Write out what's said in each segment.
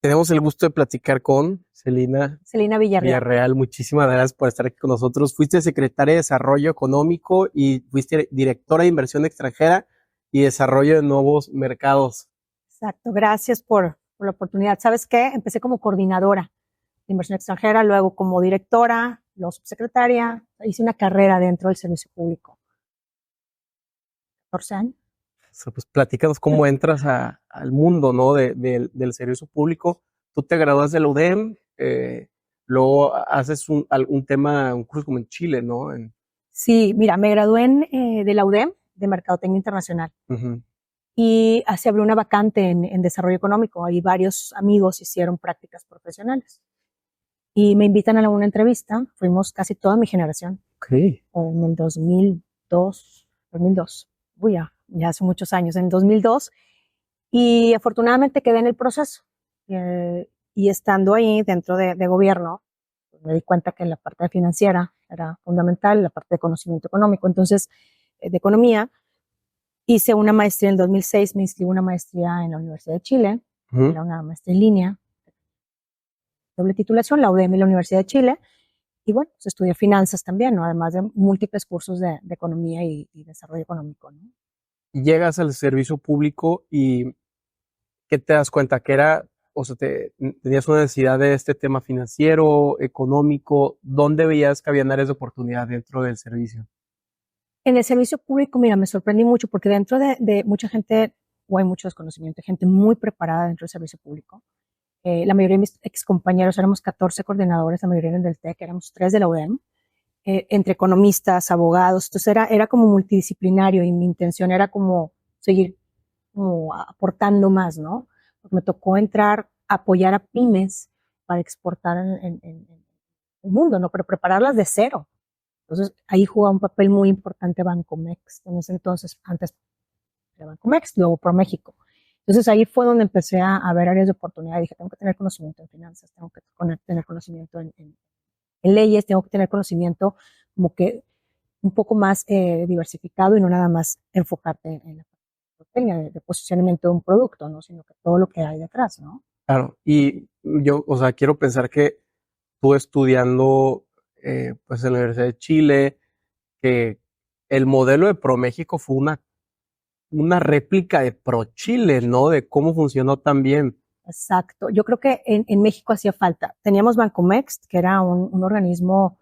Tenemos el gusto de platicar con Celina Villarreal. Villarreal. Muchísimas gracias por estar aquí con nosotros. Fuiste secretaria de Desarrollo Económico y fuiste directora de Inversión Extranjera y Desarrollo de Nuevos Mercados. Exacto, gracias por la oportunidad. ¿Sabes qué? Empecé como coordinadora de inversión extranjera, luego como directora, luego subsecretaria. Hice una carrera dentro del servicio público. 14 años. Pues platícanos cómo entras al mundo, ¿no? del servicio público. Tú te gradúas de la UDEM, luego haces un curso como en Chile, ¿no? Sí, mira, me gradué de la UDEM, de Mercadotecnia Internacional, Uh-huh. y se abrió una vacante en desarrollo económico. Ahí varios amigos hicieron prácticas profesionales. Y me invitan a una entrevista, fuimos casi toda mi generación, Okay. en el 2002, uy, ya hace muchos años, en el 2002, y afortunadamente quedé en el proceso. Y estando ahí dentro de gobierno, pues me di cuenta que la parte financiera era fundamental, la parte de conocimiento económico. Entonces, de economía, hice una maestría en el 2006, me inscribí una maestría en la Universidad de Chile, Uh-huh. era una maestría en línea, doble titulación, la UDEM y la Universidad de Chile. Y bueno, pues estudié finanzas también, ¿no? Además de múltiples cursos de economía y desarrollo económico, ¿no? Llegas al servicio público y ¿qué te das cuenta? Que era, o sea, tenías una necesidad de este tema financiero, económico. ¿Dónde veías que habían áreas de oportunidad dentro del servicio? En el servicio público, mira, me sorprendí mucho porque dentro de mucha gente, o hay mucho desconocimiento, hay gente muy preparada dentro del servicio público. La mayoría de mis excompañeros, éramos 14 coordinadores, la mayoría eran del TEC, éramos 3 de la UDEM, entre economistas, abogados. Entonces era como multidisciplinario y mi intención era como seguir como aportando más, ¿no? Porque me tocó entrar, apoyar a pymes para exportar en el mundo, ¿no? Pero prepararlas de cero. Entonces ahí jugaba un papel muy importante Bancomext, en ese entonces, antes de Bancomext, luego ProMéxico. Entonces ahí fue donde empecé a ver áreas de oportunidad. Dije, tengo que tener conocimiento en finanzas, tengo que tener conocimiento en leyes, tengo que tener conocimiento como que un poco más diversificado y no nada más enfocarte en la de posicionamiento de un producto, ¿no? Sino que todo lo que hay detrás, ¿no? Claro, y yo, o sea, quiero pensar que tú estudiando pues en la Universidad de Chile, que el modelo de ProMéxico fue una réplica de ProChile, ¿no? De cómo funcionó tan bien. Exacto. Yo creo que en México hacía falta. Teníamos Bancomext, que era un organismo,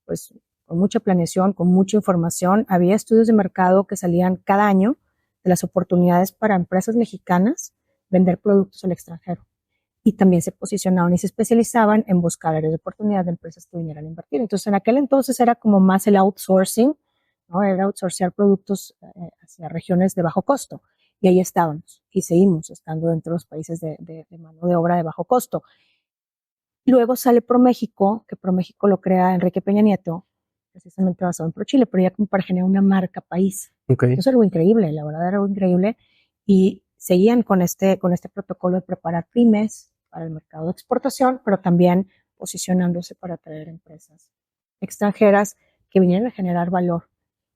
pues, con mucha planeación, con mucha información. Había estudios de mercado que salían cada año de las oportunidades para empresas mexicanas vender productos al extranjero. Y también se posicionaban y se especializaban en buscar áreas de oportunidad de empresas que vinieran a invertir. Entonces, en aquel entonces era como más el outsourcing, ¿no? Era outsourcear productos hacia regiones de bajo costo. Y ahí estábamos y seguimos estando dentro de los países de mano de obra de bajo costo. Luego sale ProMéxico, que ProMéxico lo crea Enrique Peña Nieto, precisamente basado en ProChile, pero ya como para generar una marca país. Okay. Entonces, algo increíble, la verdad era algo increíble. Y seguían con este protocolo de preparar pymes para el mercado de exportación, pero también posicionándose para atraer empresas extranjeras que vinieran a generar valor.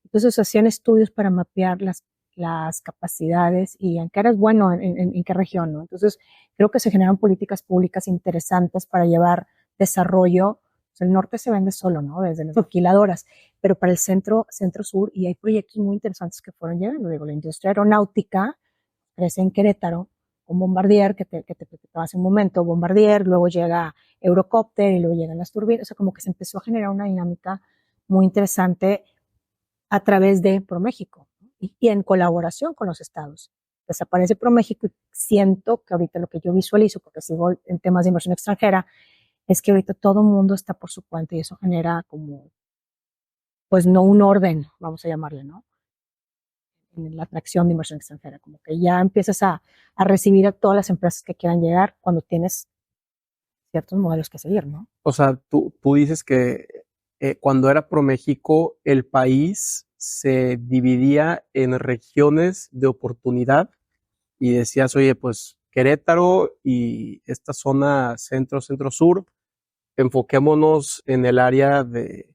Entonces hacían estudios para mapear las capacidades y en qué eres bueno, en qué región, ¿no? Entonces creo que se generan políticas públicas interesantes para llevar desarrollo. Pues el norte se vende solo, ¿no? Desde las maquiladoras, pero para el centro-sur, y hay proyectos muy interesantes que fueron llegando. Digo, la industria aeronáutica crece en Querétaro, con Bombardier, que te platicaba hace un momento, Bombardier, luego llega Eurocopter y luego llegan las turbinas. O sea, como que se empezó a generar una dinámica muy interesante a través de ProMéxico, ¿no? Y en colaboración con los estados. Desaparece ProMéxico y siento que ahorita lo que yo visualizo, porque sigo en temas de inversión extranjera, es que ahorita todo el mundo está por su cuenta y eso genera como, pues no un orden, vamos a llamarle, ¿no? En la atracción de inversión extranjera, como que ya empiezas a recibir a todas las empresas que quieran llegar cuando tienes ciertos modelos que seguir, ¿no? O sea, tú dices que cuando era ProMéxico, el país se dividía en regiones de oportunidad y decías, oye, pues Querétaro y esta zona centro-sur, enfoquémonos en el área de,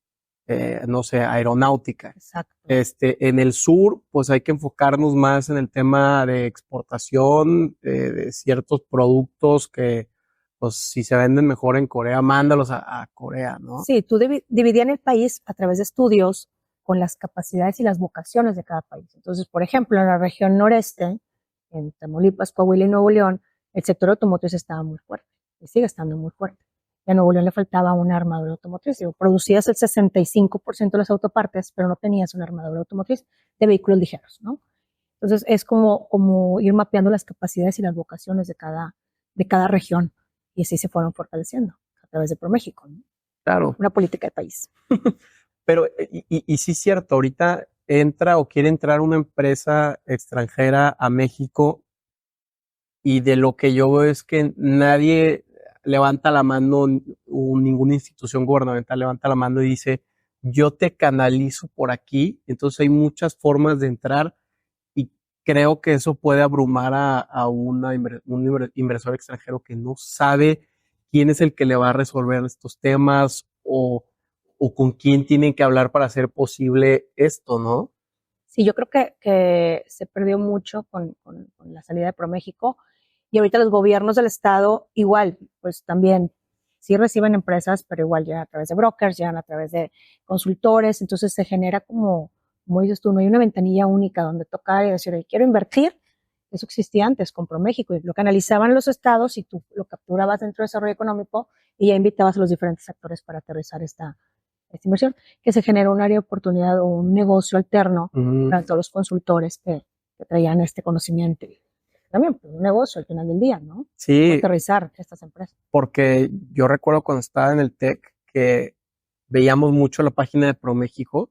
no sé, aeronáutica. Exacto. En el sur, pues hay que enfocarnos más en el tema de exportación de ciertos productos que pues si se venden mejor en Corea, mándalos a Corea, ¿no? Sí, tú dividían el país a través de estudios con las capacidades y las vocaciones de cada país. Entonces, por ejemplo, en la región noreste, en Tamaulipas, Coahuila y Nuevo León, el sector automotriz estaba muy fuerte y sigue estando muy fuerte. Y a Nuevo León le faltaba una armadura automotriz. Digo, producías el 65% de las autopartes, pero no tenías una armadura automotriz de vehículos ligeros, ¿no? Entonces, es como ir mapeando las capacidades y las vocaciones de cada región. Y así se fueron fortaleciendo a través de ProMéxico, ¿no? Claro. Una política de país. Pero, y sí es cierto, ahorita entra o quiere entrar una empresa extranjera a México y de lo que yo veo es que nadie levanta la mano, ninguna institución gubernamental levanta la mano y dice, yo te canalizo por aquí. Entonces hay muchas formas de entrar y creo que eso puede abrumar a un inversor extranjero que no sabe quién es el que le va a resolver estos temas o con quién tienen que hablar para hacer posible esto, ¿no? Sí, yo creo que se perdió mucho con la salida de ProMéxico y ahorita los gobiernos del estado igual, pues también sí reciben empresas, pero igual llegan a través de brokers, llegan a través de consultores, entonces se genera como dices tú, no hay una ventanilla única donde tocar y decir, oye, quiero invertir. Eso existía antes con ProMéxico y lo canalizaban los estados y tú lo capturabas dentro de desarrollo económico y ya invitabas a los diferentes actores para aterrizar esta inversión, que se generó un área de oportunidad o un negocio alterno para todos los consultores que traían este conocimiento. También pues, un negocio al final del día, ¿no? Sí. Aterrizar estas empresas. Porque yo recuerdo cuando estaba en el TEC que veíamos mucho la página de ProMéxico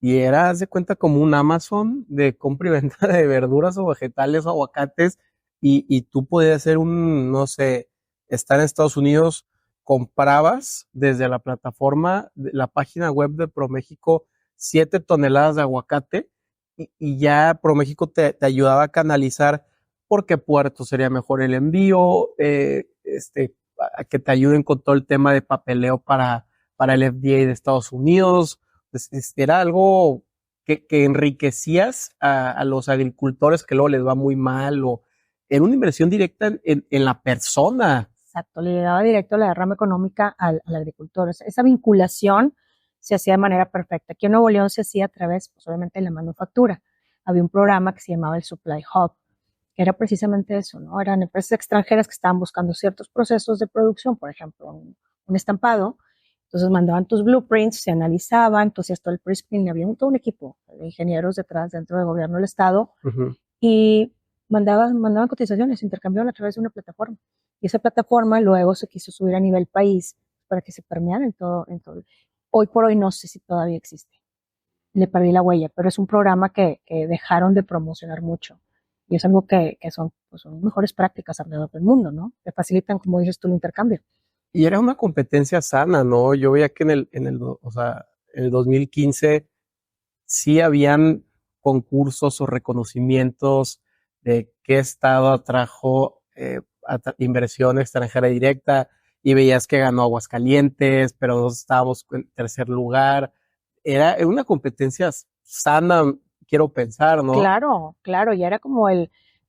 y era, haz de cuenta, como un Amazon de compra y venta de verduras o vegetales o aguacates y tú podías hacer no sé, estar en Estados Unidos, comprabas desde la plataforma, la página web de ProMéxico, 7 toneladas de aguacate y ya ProMéxico te ayudaba a canalizar por qué puerto sería mejor el envío, a que te ayuden con todo el tema de papeleo para el FDA de Estados Unidos. Era algo que enriquecías a los agricultores que luego les va muy mal o era una inversión directa en la persona. Exacto, le llegaba directo la derrama económica al agricultor. Esa vinculación se hacía de manera perfecta. Aquí en Nuevo León se hacía a través, pues obviamente, de la manufactura. Había un programa que se llamaba el Supply Hub, que era precisamente eso, ¿no? Eran empresas extranjeras que estaban buscando ciertos procesos de producción, por ejemplo, un estampado. Entonces mandaban tus blueprints, se analizaban, tú hacías todo el pre-screen, había todo un equipo de ingenieros detrás dentro del gobierno del estado y mandaban cotizaciones, intercambiaban a través de una plataforma. Y esa plataforma luego se quiso subir a nivel país para que se permeara en todo. Hoy por hoy no sé si todavía existe. Le perdí la huella, pero es un programa que dejaron de promocionar mucho. Y es algo que son mejores prácticas alrededor del mundo, ¿no? Que facilitan, como dices tú, el intercambio. Y era una competencia sana, ¿no? Yo veía que en el 2015 sí habían concursos o reconocimientos de qué estado atrajo inversión extranjera directa y veías que ganó Aguascalientes, pero nosotros estábamos en tercer lugar. Era una competencia sana, quiero pensar, ¿no? Claro, claro, ya era como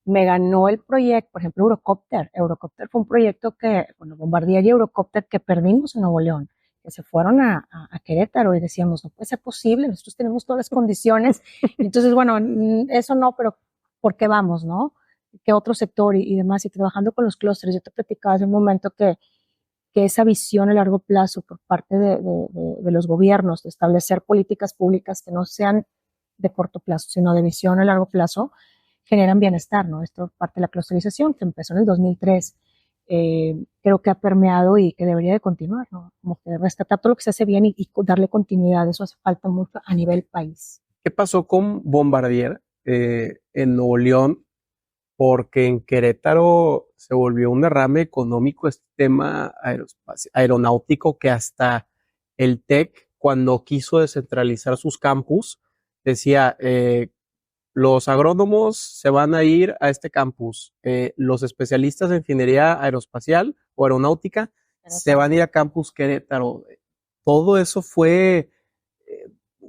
me ganó el proyecto, por ejemplo, Eurocopter. Eurocopter fue un proyecto Bombardier y Eurocopter que perdimos en Nuevo León, que se fueron a Querétaro y decíamos, no puede ser posible, nosotros tenemos todas las condiciones. Entonces, bueno, eso no, pero ¿por qué vamos, no? ¿Qué otro sector y demás? Y trabajando con los clústeres, yo te platicaba hace un momento que esa visión a largo plazo por parte de los gobiernos, de establecer políticas públicas que no sean de corto plazo, sino de visión a largo plazo, generan bienestar, ¿no? Esto es parte de la clusterización que empezó en el 2003, creo que ha permeado y que debería de continuar, ¿no? Como que rescatar todo lo que se hace bien y darle continuidad, eso hace falta mucho a nivel país. ¿Qué pasó con Bombardier en Nuevo León? Porque en Querétaro se volvió un derrame económico este tema aeronáutico que hasta el TEC, cuando quiso descentralizar sus campus, decía, los agrónomos se van a ir a este campus, los especialistas en ingeniería aeroespacial o aeronáutica se van a ir a campus Querétaro. Todo eso fue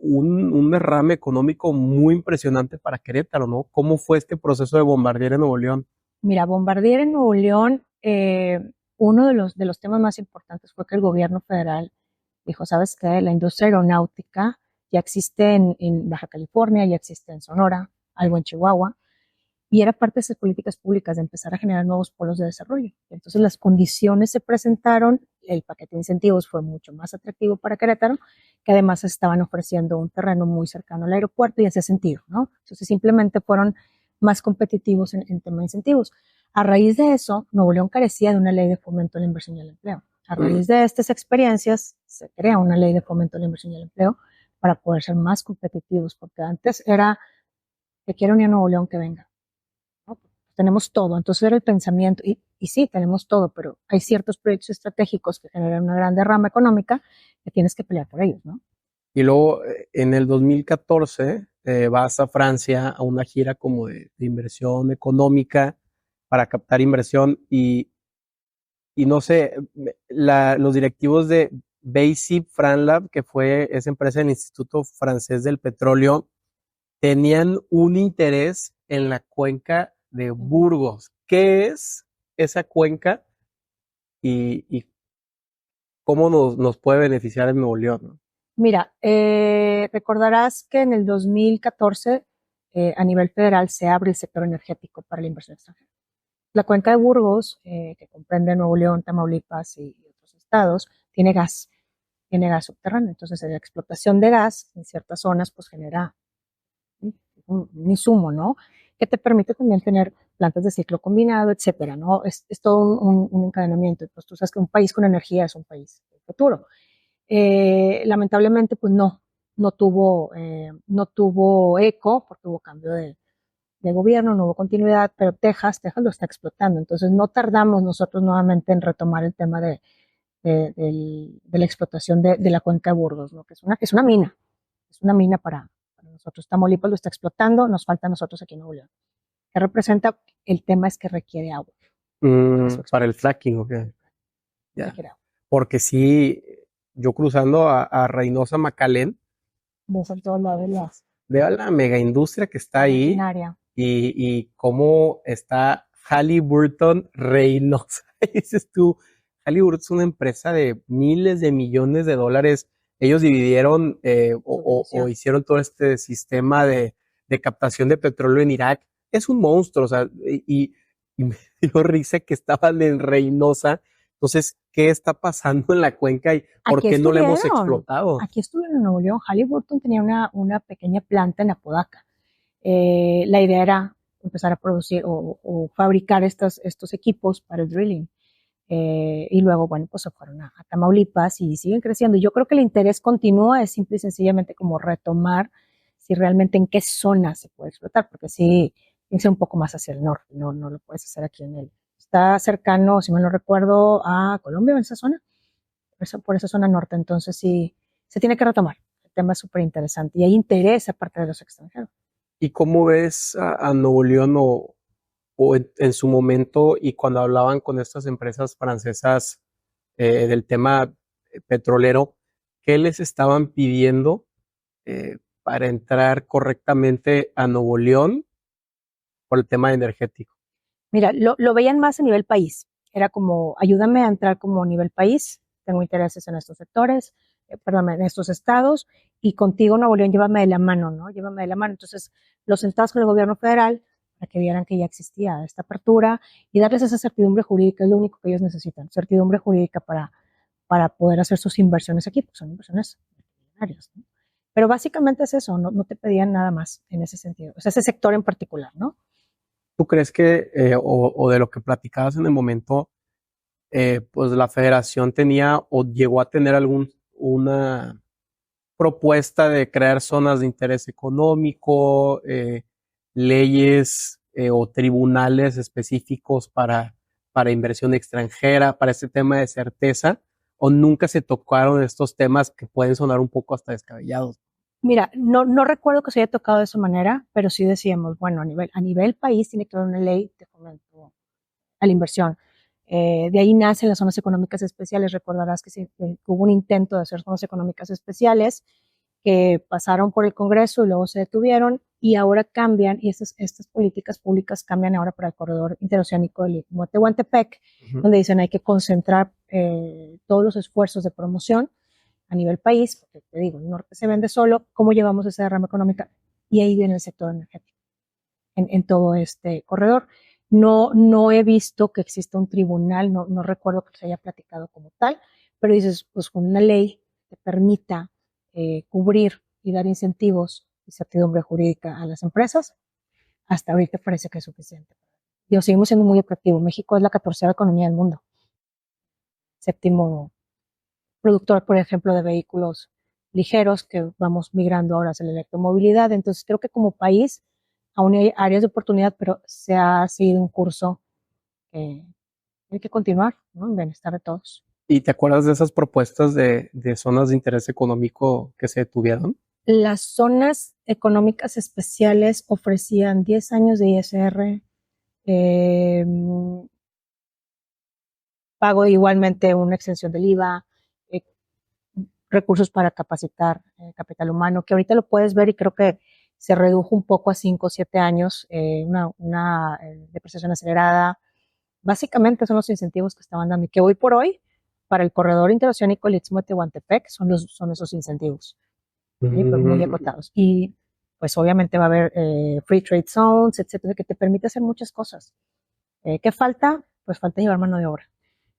un derrame económico muy impresionante para Querétaro, ¿no? ¿Cómo fue este proceso de Bombardier en Nuevo León? Mira, Bombardier en Nuevo León, uno de los temas más importantes fue que el gobierno federal dijo, ¿sabes qué? La industria aeronáutica ya existe en Baja California, ya existe en Sonora, algo en Chihuahua, y era parte de esas políticas públicas de empezar a generar nuevos polos de desarrollo. Entonces las condiciones se presentaron, el paquete de incentivos fue mucho más atractivo para Querétaro, que además estaban ofreciendo un terreno muy cercano al aeropuerto y hacía sentido, ¿no? Entonces simplemente fueron más competitivos en tema de incentivos. A raíz de eso, Nuevo León carecía de una ley de fomento a la inversión y al empleo. A raíz de estas experiencias, se crea una ley de fomento a la inversión y al empleo para poder ser más competitivos, porque antes era que quiera unir a Nuevo León que venga, ¿no? Tenemos todo, entonces era el pensamiento, y sí, tenemos todo, pero hay ciertos proyectos estratégicos que generan una gran derrama económica que tienes que pelear por ellos, ¿no? Y luego en el 2014 vas a Francia a una gira como de inversión económica para captar inversión y no sé, los directivos de Bacip FranLab, que fue esa empresa del Instituto Francés del Petróleo, tenían un interés en la cuenca de Burgos. ¿Qué es esa cuenca y cómo nos puede beneficiar en Nuevo León, ¿no? Mira, recordarás que en el 2014 a nivel federal se abre el sector energético para la inversión extranjera. La cuenca de Burgos, que comprende Nuevo León, Tamaulipas y otros estados, tiene gas subterráneo. Entonces, la explotación de gas en ciertas zonas pues genera un insumo, ¿no? Que te permite también tener plantas de ciclo combinado, etcétera, ¿no? Es todo un encadenamiento. Pues tú sabes que un país con energía es un país futuro. Lamentablemente, pues no tuvo eco porque hubo cambio de gobierno, no hubo continuidad, pero Texas lo está explotando. Entonces no tardamos nosotros nuevamente en retomar el tema de la explotación de la cuenca de Burgos, ¿no? Que es una mina para nosotros. Tamaulipas lo está explotando, nos falta a nosotros aquí en Nuevo León. ¿Qué representa? El tema es que requiere agua. Para el fracking, ok. Ya. Requiere agua. Porque sí, yo cruzando a Reynosa Macalén, Ves en todos lados veo la mega industria que está ahí maquinaria. y cómo está Halliburton Reynosa. Y dices tú, Halliburton es una empresa de miles de millones de dólares. Ellos dividieron o hicieron todo este sistema de captación de petróleo en Irak. Es un monstruo, o sea, y me dio risa que estaban en Reynosa. Entonces, ¿qué está pasando en la cuenca y por qué no la hemos explotado? Aquí estuvieron en Nuevo León. Halliburton tenía una pequeña planta en Apodaca. La idea era empezar a producir o fabricar estos equipos para el drilling. Y luego, bueno, pues se fueron a Tamaulipas y siguen creciendo. Yo creo que el interés continúa, es simple y sencillamente como retomar si realmente en qué zona se puede explotar, porque sí, irse un poco más hacia el norte, no lo puedes hacer aquí en el. Está cercano, si mal no recuerdo, a Colombia, en esa zona, por esa zona norte. Entonces sí, se tiene que retomar. El tema es súper interesante y hay interés aparte de los extranjeros. ¿Y cómo ves a Nuevo León o en su momento y cuando hablaban con estas empresas francesas del tema petrolero, qué les estaban pidiendo para entrar correctamente a Nuevo León por el tema energético? Mira, lo veían más a nivel país. Era como, ayúdame a entrar como a nivel país. Tengo intereses en estos sectores, en estos estados, y contigo, Nuevo León, llévame de la mano, ¿no? Llévame de la mano. Entonces, los sentados con el gobierno federal para que vieran que ya existía esta apertura y darles esa certidumbre jurídica, es lo único que ellos necesitan, certidumbre jurídica para poder hacer sus inversiones aquí, porque son inversiones millonarias, ¿no? Pero básicamente es eso, no te pedían nada más en ese sentido, o sea, ese sector en particular, ¿no? ¿Tú crees que, o de lo que platicabas en el momento, pues la federación tenía o llegó a tener una propuesta de crear zonas de interés económico, leyes o tribunales específicos para inversión extranjera, para este tema de certeza, o nunca se tocaron estos temas que pueden sonar un poco hasta descabellados? Mira, no recuerdo que se haya tocado de esa manera, pero sí decíamos, bueno, a nivel país tiene que haber una ley de fomento a la inversión. De ahí nacen las zonas económicas especiales. Recordarás que hubo un intento de hacer zonas económicas especiales que pasaron por el Congreso y luego se detuvieron y ahora cambian, y estas políticas públicas cambian ahora para el corredor interoceánico del Istmo de Tehuantepec, donde dicen hay que concentrar todos los esfuerzos de promoción a nivel país, porque te digo, el norte se vende solo, ¿cómo llevamos esa derrama económica? Y ahí viene el sector energético, en todo este corredor. No he visto que exista un tribunal, no recuerdo que se haya platicado como tal, pero dices, pues con una ley que permita cubrir y dar incentivos y certidumbre jurídica a las empresas, hasta ahorita parece que es suficiente. Digo, seguimos siendo muy atractivos. México es la 14ª economía del mundo. Séptimo productor, por ejemplo, de vehículos ligeros, que vamos migrando ahora hacia la electromovilidad. Entonces, creo que como país aún hay áreas de oportunidad, pero se ha seguido un curso que hay que continuar, ¿no? En bienestar de todos. ¿Y te acuerdas de esas propuestas de zonas de interés económico que se detuvieron? Las zonas económicas especiales ofrecían 10 años de ISR, pago igualmente una extensión del IVA, recursos para capacitar capital humano, que ahorita lo puedes ver y creo que se redujo un poco a 5 o 7 años, una depreciación acelerada. Básicamente son los incentivos que estaban dando y que hoy por hoy, para el corredor interoceánico del Istmo de Tehuantepec, son esos incentivos, ¿sí? Pero muy acotados. Y pues obviamente va a haber free trade zones, etcétera, que te permite hacer muchas cosas. ¿Qué falta? Pues falta llevar mano de obra.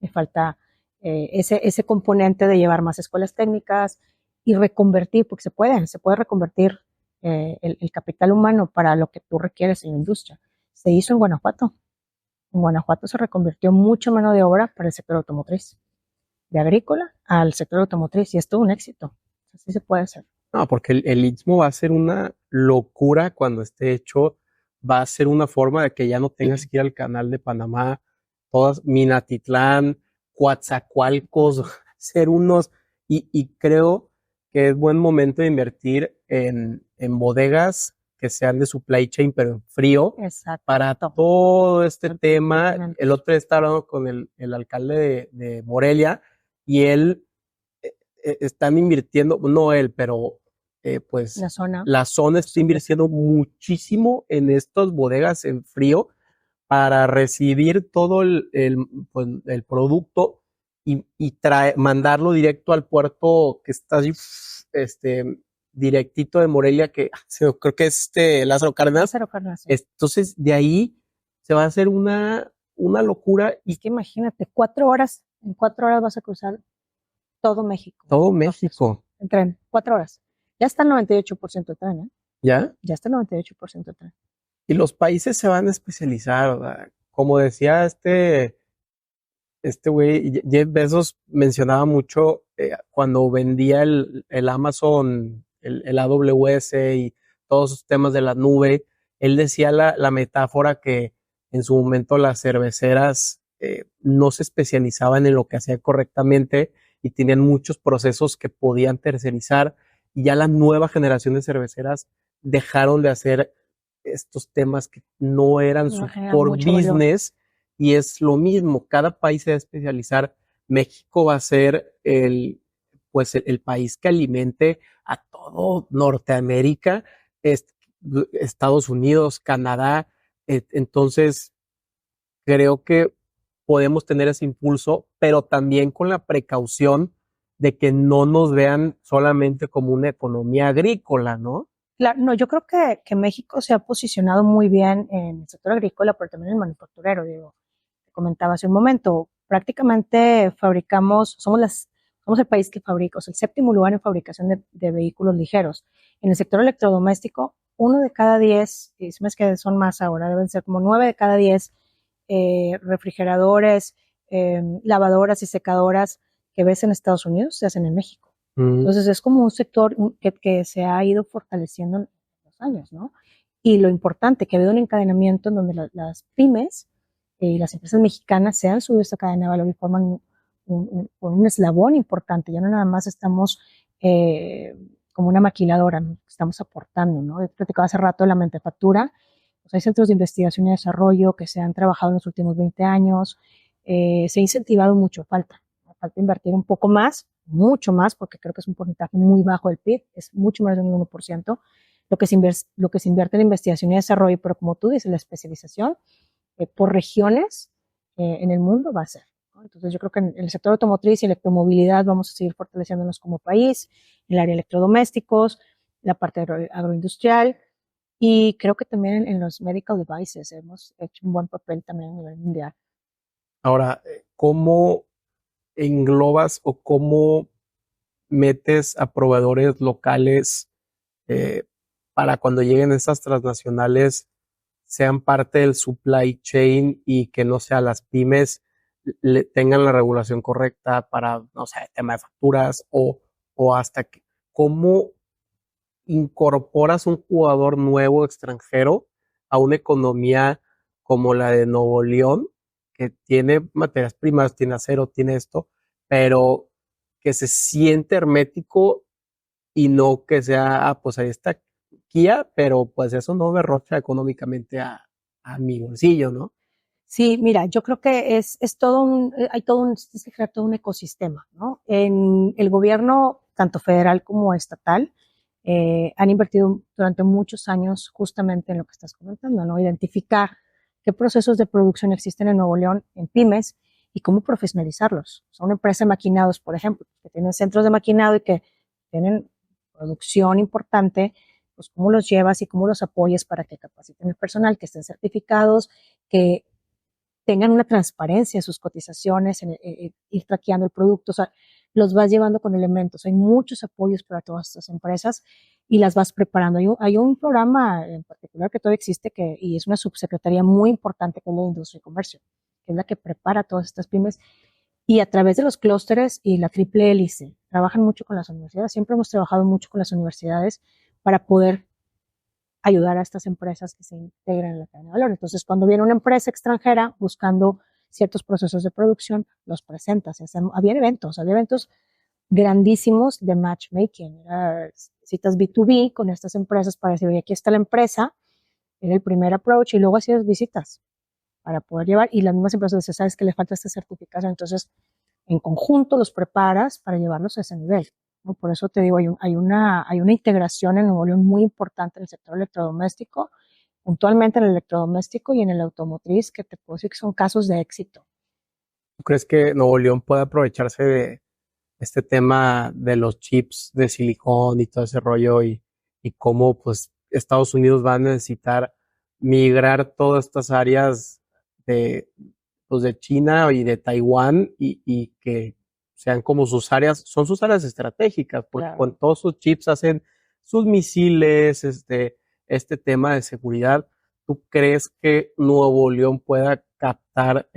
Me falta ese componente de llevar más escuelas técnicas y reconvertir, porque se puede reconvertir el capital humano para lo que tú requieres en la industria. Se hizo en Guanajuato. En Guanajuato se reconvirtió mucho mano de obra para el sector automotriz, de agrícola al sector automotriz, y es todo un éxito. Así se puede hacer. No, porque el Istmo va a ser una locura cuando esté hecho. Va a ser una forma de que ya no tengas que ir al canal de Panamá, todas Minatitlán, Coatzacoalcos, ser unos, y creo que es buen momento de invertir en bodegas que sean de supply chain, pero en frío, Exacto. para todo este tema. El otro día estaba hablando con el alcalde de Morelia y él están invirtiendo, no él, pero pues la zona está invirtiendo muchísimo en estas bodegas en frío para recibir todo pues, el producto y mandarlo directo al puerto que está allí, directito de Morelia, que creo que es Lázaro Cárdenas. Entonces, de ahí se va a hacer una locura. Y es que imagínate, 4 horas, en 4 horas vas a cruzar todo México. Todo México. En tren, 4 horas. Ya está el 98% de tren, ¿eh? ¿Ya? Ya está el 98% de tren. Y los países se van a especializar, ¿verdad? Como decía este güey, Jeff Bezos mencionaba mucho cuando vendía el Amazon, el AWS y todos esos temas de la nube, él decía la metáfora que en su momento las cerveceras no se especializaban en lo que hacían correctamente y tenían muchos procesos que podían tercerizar, y ya la nueva generación de cerveceras dejaron de hacer estos temas que no eran su core business, y es lo mismo, cada país se va a especializar. México va a ser pues el país que alimente a todo Norteamérica, Estados Unidos, Canadá. Entonces creo que podemos tener ese impulso, pero también con la precaución de que no nos vean solamente como una economía agrícola, ¿no? Claro, no, yo creo que México se ha posicionado muy bien en el sector agrícola, pero también en el manufacturero. Digo, te comentaba hace un momento, prácticamente somos el país que fabrica, o sea, el 7º lugar en fabricación de vehículos ligeros. En el sector electrodoméstico, 1 de cada 10, y si me es que son más ahora, deben ser como 9 de cada 10 refrigeradores, lavadoras y secadoras que ves en Estados Unidos se hacen en México. Entonces es como un sector que se ha ido fortaleciendo en los años, ¿no? Y lo importante, que ha habido un encadenamiento en donde las pymes y las empresas mexicanas se han subido a esta cadena de valor y forman un eslabón importante. Ya no nada más estamos como una maquiladora, ¿no? Estamos aportando, ¿no? He platicado hace rato de la manufactura. Pues hay centros de investigación y desarrollo que se han trabajado en los últimos 20 años. Se ha incentivado mucho, falta invertir un poco más mucho más, porque creo que es un porcentaje muy bajo del PIB, es mucho más del 1%, lo que se invierte en investigación y desarrollo, pero como tú dices, la especialización por regiones en el mundo va a ser, ¿no? Entonces yo creo que en el sector automotriz y electromovilidad vamos a seguir fortaleciéndonos como país, en el área de electrodomésticos, la parte agroindustrial, y creo que también en los medical devices hemos hecho un buen papel también a nivel mundial. Ahora, ¿cómo englobas o cómo metes a proveedores locales eh, para cuando lleguen estas transnacionales sean parte del supply chain y que no sea las pymes tengan la regulación correcta para, no sé, tema de facturas o hasta que, cómo incorporas un jugador nuevo extranjero a una economía como la de Nuevo León, que tiene materias primas, tiene acero, tiene esto, pero que se siente hermético y no que sea, pues ahí está Kia, pero pues eso no derrocha económicamente a mi bolsillo, ¿no? Sí, mira, yo creo que es todo es que crear todo un ecosistema, ¿no? En el gobierno, tanto federal como estatal, han invertido durante muchos años justamente en lo que estás comentando, ¿no? Identificar qué procesos de producción existen en Nuevo León, en pymes, y cómo profesionalizarlos. O sea, una empresa de maquinados, por ejemplo, que tienen centros de maquinado y que tienen producción importante, pues cómo los llevas y cómo los apoyas para que capaciten el personal, que estén certificados, que tengan una transparencia en sus cotizaciones, en ir traqueando el producto, o sea, los vas llevando con elementos. Hay muchos apoyos para todas estas empresas y las vas preparando. Hay un programa en particular que todavía existe y es una subsecretaría muy importante que es la Industria y Comercio, que es la que prepara todas estas pymes y a través de los clústeres y la triple hélice, trabajan mucho con las universidades. Siempre hemos trabajado mucho con las universidades para poder ayudar a estas empresas que se integran en la cadena de valor. Entonces, cuando viene una empresa extranjera buscando ciertos procesos de producción, los presentas. Había eventos grandísimos de matchmaking. Era citas B2B con estas empresas para decir, oye, aquí está la empresa, era el primer approach, y luego hacías visitas para poder llevar, y las mismas empresas dicen, sabes que le falta esta certificación, entonces en conjunto los preparas para llevarlos a ese nivel, ¿no? Por eso te digo, hay una integración en Nuevo León muy importante en el sector electrodoméstico, puntualmente en el electrodoméstico y en el automotriz, que te puedo decir que son casos de éxito. ¿Tú crees que Nuevo León puede aprovecharse de este tema de los chips de silicón y todo ese rollo y cómo pues Estados Unidos va a necesitar migrar todas estas áreas de, pues, de China y de Taiwán y que sean como sus áreas, son sus áreas estratégicas, porque Claro. con todos sus chips hacen sus misiles, este tema de seguridad. ¿Tú crees que Nuevo León pueda captar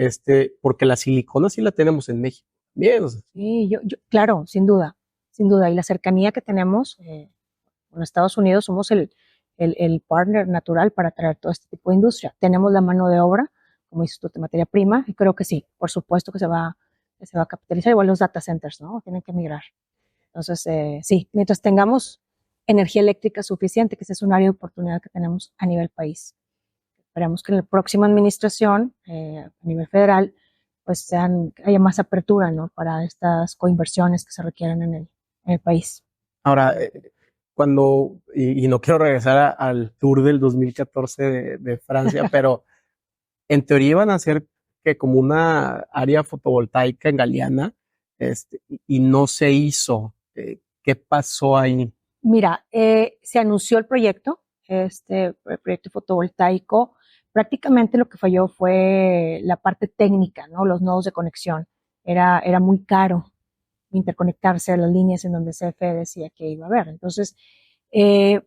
porque la silicona sí la tenemos en México? Bien, o sea, Sí, claro, sin duda, sin duda. Y la cercanía que tenemos con Estados Unidos, somos el partner natural para traer todo este tipo de industria. Tenemos la mano de obra, como dices tú, de materia prima, y creo que sí, por supuesto que se va a capitalizar. Igual los data centers, ¿no? Tienen que migrar. Entonces, sí, mientras tengamos energía eléctrica suficiente, que ese es un área de oportunidad que tenemos a nivel país. Esperamos que en la próxima administración, a nivel federal, pues haya más apertura, ¿no? Para estas coinversiones que se requieren en el país. ahora, y no quiero regresar al Tour del 2014 de Francia, pero en teoría iban a ser que como una área fotovoltaica en Galeana, y no se hizo. ¿Qué pasó ahí? Mira, se anunció el proyecto fotovoltaico. Prácticamente lo que falló fue la parte técnica, ¿no? Los nodos de conexión. Era muy caro interconectarse a las líneas en donde CFE decía que iba a haber. Entonces,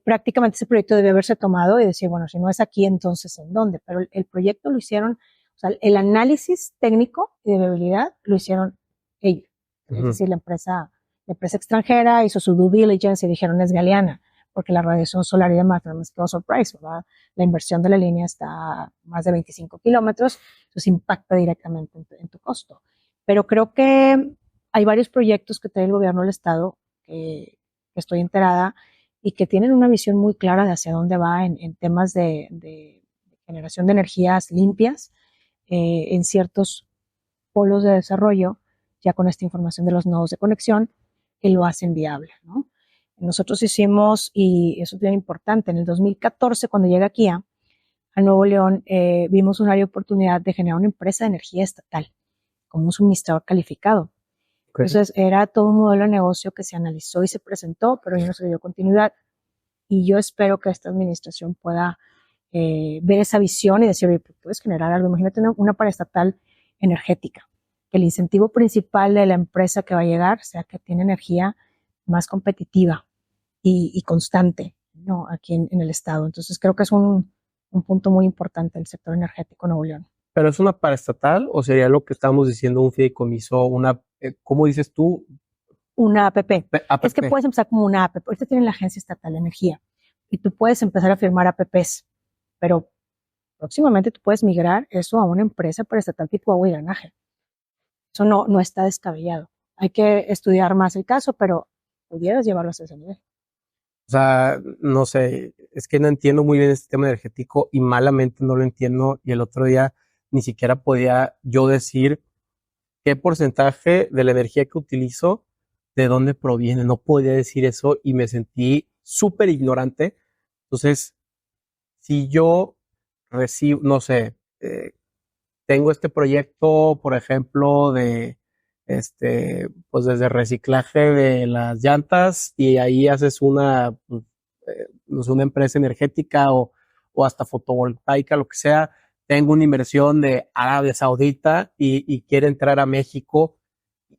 prácticamente ese proyecto debe haberse tomado y decir, bueno, si no es aquí, entonces ¿en dónde? Pero el proyecto lo hicieron, o sea, el análisis técnico y de viabilidad lo hicieron ellos. Es decir, la empresa extranjera hizo su due diligence y dijeron es Galeana, porque la radiación solar y demás, no es que surprise, ¿verdad? La inversión de la línea está a más de 25 kilómetros, eso impacta directamente en tu costo. Pero creo que hay varios proyectos que trae el gobierno del estado que estoy enterada y que tienen una visión muy clara de hacia dónde va en temas de generación de energías limpias en ciertos polos de desarrollo, ya con esta información de los nodos de conexión, que lo hacen viable, ¿no? Nosotros hicimos, y eso es bien importante, en el 2014, cuando llegué aquí a Nuevo León, vimos una área de oportunidad de generar una empresa de energía estatal, como un suministrador calificado. Okay. Entonces, era todo un modelo de negocio que se analizó y se presentó, pero ya no se le dio continuidad. Y yo espero que esta administración pueda ver esa visión y decir, oye, puedes generar algo. Imagínate una paraestatal energética, que el incentivo principal de la empresa que va a llegar sea que tiene energía más competitiva y constante, ¿no? Aquí en el estado. Entonces creo que es un punto muy importante el sector energético en Nuevo León. ¿Pero es una paraestatal o sería lo que estábamos diciendo, un fideicomiso, una, ¿cómo dices tú? Una APP. APP. Es que puedes empezar como una APP. Ahorita tienen la Agencia Estatal de Energía y tú puedes empezar a firmar APPs, pero próximamente tú puedes migrar eso a una empresa paraestatal tipo agua y drenaje. Eso no está descabellado. Hay que estudiar más el caso, pero pudieras llevarlo a ese nivel. O sea, no sé, es que no entiendo muy bien este tema energético y malamente no lo entiendo. Y el otro día ni siquiera podía yo decir qué porcentaje de la energía que utilizo, de dónde proviene. No podía decir eso y me sentí súper ignorante. Entonces, si yo recibo, no sé, tengo este proyecto, por ejemplo, de pues desde reciclaje de las llantas y ahí haces una, pues, no sé, una empresa energética o hasta fotovoltaica, lo que sea. Tengo una inversión de Arabia Saudita y quiero entrar a México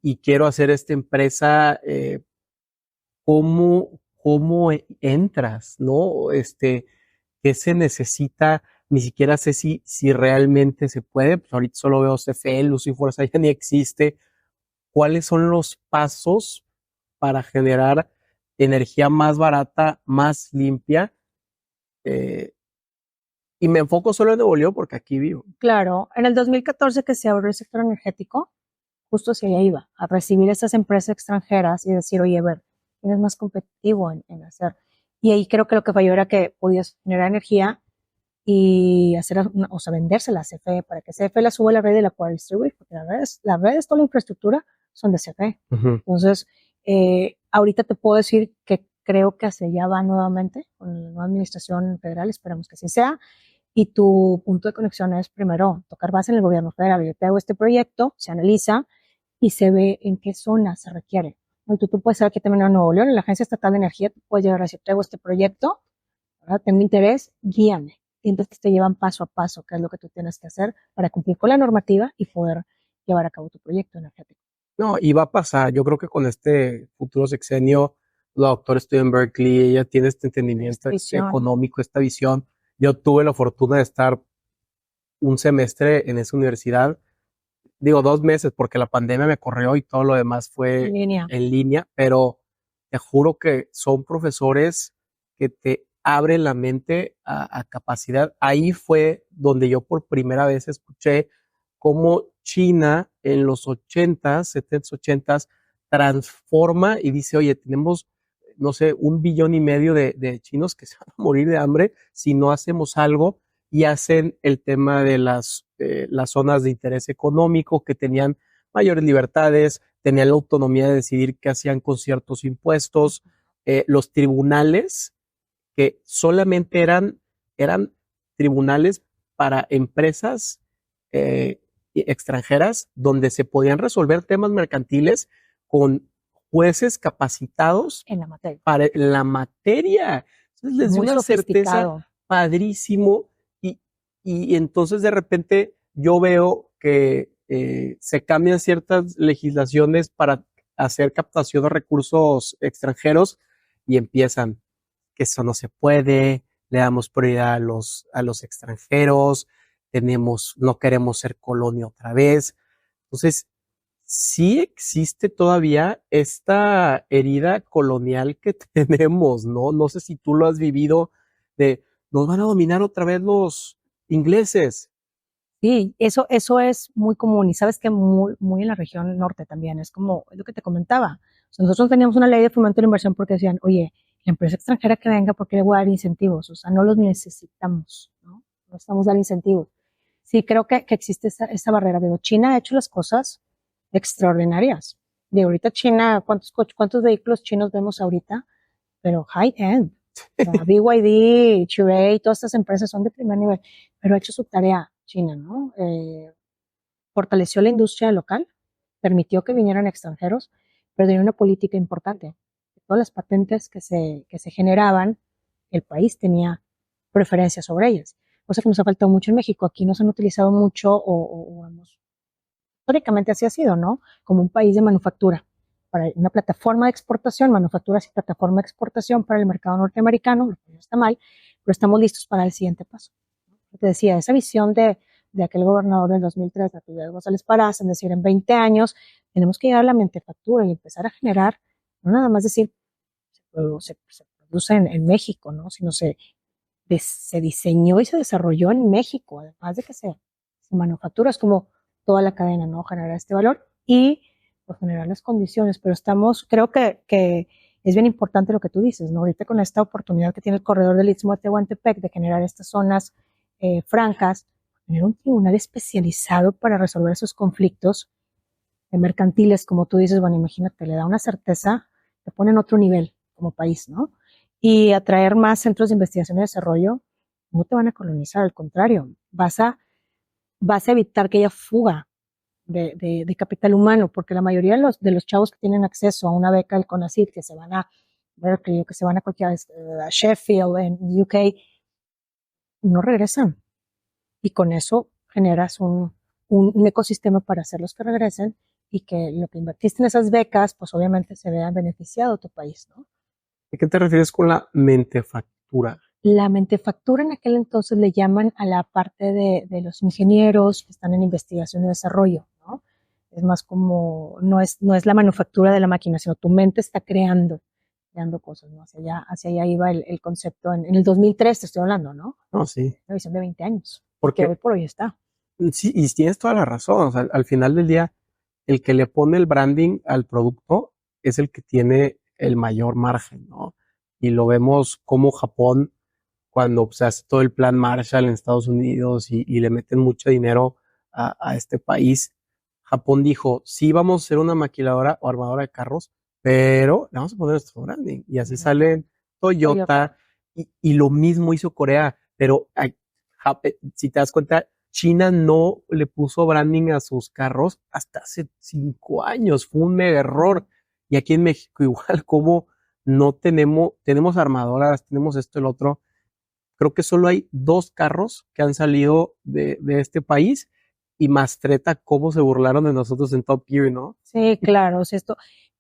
y quiero hacer esta empresa. ¿Cómo entras? ¿No? ¿Qué se necesita? Ni siquiera sé si realmente se puede. Pues ahorita solo veo CFE, Luz y Fuerza, ya ni existe. ¿Cuáles son los pasos para generar energía más barata, más limpia? Eh, y me enfoco solo en Nuevo León porque aquí vivo. Claro, en el 2014 que se abrió el sector energético, justo hacia allá iba, a recibir estas empresas extranjeras y decir, oye, a ver, ¿quién es más competitivo en hacer? Y ahí creo que lo que falló era que podías generar energía y hacer, o sea, vendérsela a CFE para que CFE la suba a la red y la pueda distribuir, porque las redes, toda la infraestructura son de CFE. Uh-huh. Entonces, ahorita te puedo decir que creo que hacia allá va nuevamente con la nueva administración federal, esperamos que así sea. Y tu punto de conexión es primero tocar base en el gobierno federal. Yo te hago este proyecto, se analiza y se ve en qué zona se requiere. Y tú puedes saber que también en Nuevo León, en la Agencia Estatal de Energía, tú puedes llegar a decir, traigo este proyecto, ¿verdad? Tengo interés, guíame. Y entonces te llevan paso a paso qué es lo que tú tienes que hacer para cumplir con la normativa y poder llevar a cabo tu proyecto energético. No, y va a pasar. Yo creo que con este futuro sexenio, la doctora estudia en Berkeley, ella tiene este entendimiento económico, esta visión. Yo tuve la fortuna de estar un semestre en esa universidad, digo 2 meses porque la pandemia me corrió y todo lo demás fue en línea, pero te juro que son profesores que te abren la mente a capacidad. Ahí fue donde yo por primera vez escuché cómo China en los 80s, 70s, 80s transforma y dice, oye, tenemos, no sé, 1,5 billones de chinos que se van a morir de hambre si no hacemos algo, y hacen el tema de las zonas de interés económico que tenían mayores libertades, tenían la autonomía de decidir qué hacían con ciertos impuestos, los tribunales que solamente eran tribunales para empresas extranjeras donde se podían resolver temas mercantiles con jueces capacitados en la materia. Para la materia. Entonces les dio una certeza padrísimo y entonces de repente yo veo que se cambian ciertas legislaciones para hacer captación de recursos extranjeros y empiezan que eso no se puede, le damos prioridad a los extranjeros, no queremos ser colonia otra vez. Entonces, sí existe todavía esta herida colonial que tenemos, ¿no? No sé si tú lo has vivido de, nos van a dominar otra vez los ingleses. Sí, eso es muy común y sabes que muy en la región norte también, es como, es lo que te comentaba. O sea, nosotros teníamos una ley de fomento de la inversión porque decían, oye, la empresa extranjera que venga, ¿por qué le voy a dar incentivos? O sea, no los necesitamos, ¿no? No estamos dando incentivos. Sí, creo que existe esa barrera. Digo, China ha hecho las cosas extraordinarias. De ahorita China, ¿cuántos vehículos chinos vemos ahorita? Pero high-end. O sea, BYD, Chery, todas estas empresas son de primer nivel, pero ha hecho su tarea China, ¿no? Fortaleció la industria local, permitió que vinieran extranjeros, pero tenía una política importante. Todas las patentes que se generaban, el país tenía preferencia sobre ellas, cosa que nos ha faltado mucho en México. Aquí nos han utilizado mucho históricamente así ha sido, ¿no? Como un país de manufactura, para una plataforma de exportación, manufacturas y plataforma de exportación para el mercado norteamericano, lo que no está mal, pero estamos listos para el siguiente paso. Te decía, esa visión de aquel gobernador del 2003, Natividad González Parás, es decir, en 20 años tenemos que llegar a la manufactura y empezar a generar, no nada más decir, se produce en México, ¿no? Sino se diseñó y se desarrolló en México, además de que se manufactura, es como toda la cadena, ¿no? Generar este valor y pues, generar las condiciones, pero creo que es bien importante lo que tú dices, ¿no? Ahorita con esta oportunidad que tiene el corredor del Istmo de Tehuantepec de generar estas zonas francas, tener un tribunal especializado para resolver esos conflictos mercantiles, como tú dices, bueno, imagínate, le da una certeza, te pone en otro nivel como país, ¿no? Y atraer más centros de investigación y desarrollo, no te van a colonizar, al contrario, vas a evitar que haya fuga de capital humano, porque la mayoría de los chavos que tienen acceso a una beca del CONACYT, que se van a Berkeley o que se van a cualquier, a Sheffield en UK, no regresan. Y con eso generas un ecosistema para hacerlos que regresen y que lo que invertiste en esas becas, pues obviamente se vea beneficiado tu país, ¿no? ¿A qué te refieres con la mentefactura? La mentefactura en aquel entonces le llaman a la parte de los ingenieros que están en investigación y desarrollo, ¿no? Es más como, no es la manufactura de la máquina, sino tu mente está creando cosas, ¿no? Hacia allá iba el concepto en el 2003, te estoy hablando, ¿no? No, sí. Una visión de 20 años, que Porque hoy por hoy está. sí, y tienes toda la razón. O sea, al final del día, el que le pone el branding al producto es el que tiene el mayor margen, ¿no? Y lo vemos como Japón, cuando se hace todo el plan Marshall en Estados Unidos y le meten mucho dinero a este país. Japón dijo, sí vamos a ser una maquiladora o armadora de carros, pero le vamos a poner nuestro branding. Y así salen Toyota. Y lo mismo hizo Corea, pero si te das cuenta, China no le puso branding a sus carros hasta hace 5 años. Fue un mega error. Y aquí en México igual, como no tenemos armadoras, tenemos esto y el otro. Creo que solo hay 2 carros que han salido de este país y Mastreta, cómo se burlaron de nosotros en Top Gear, ¿no? Sí, claro, o sea,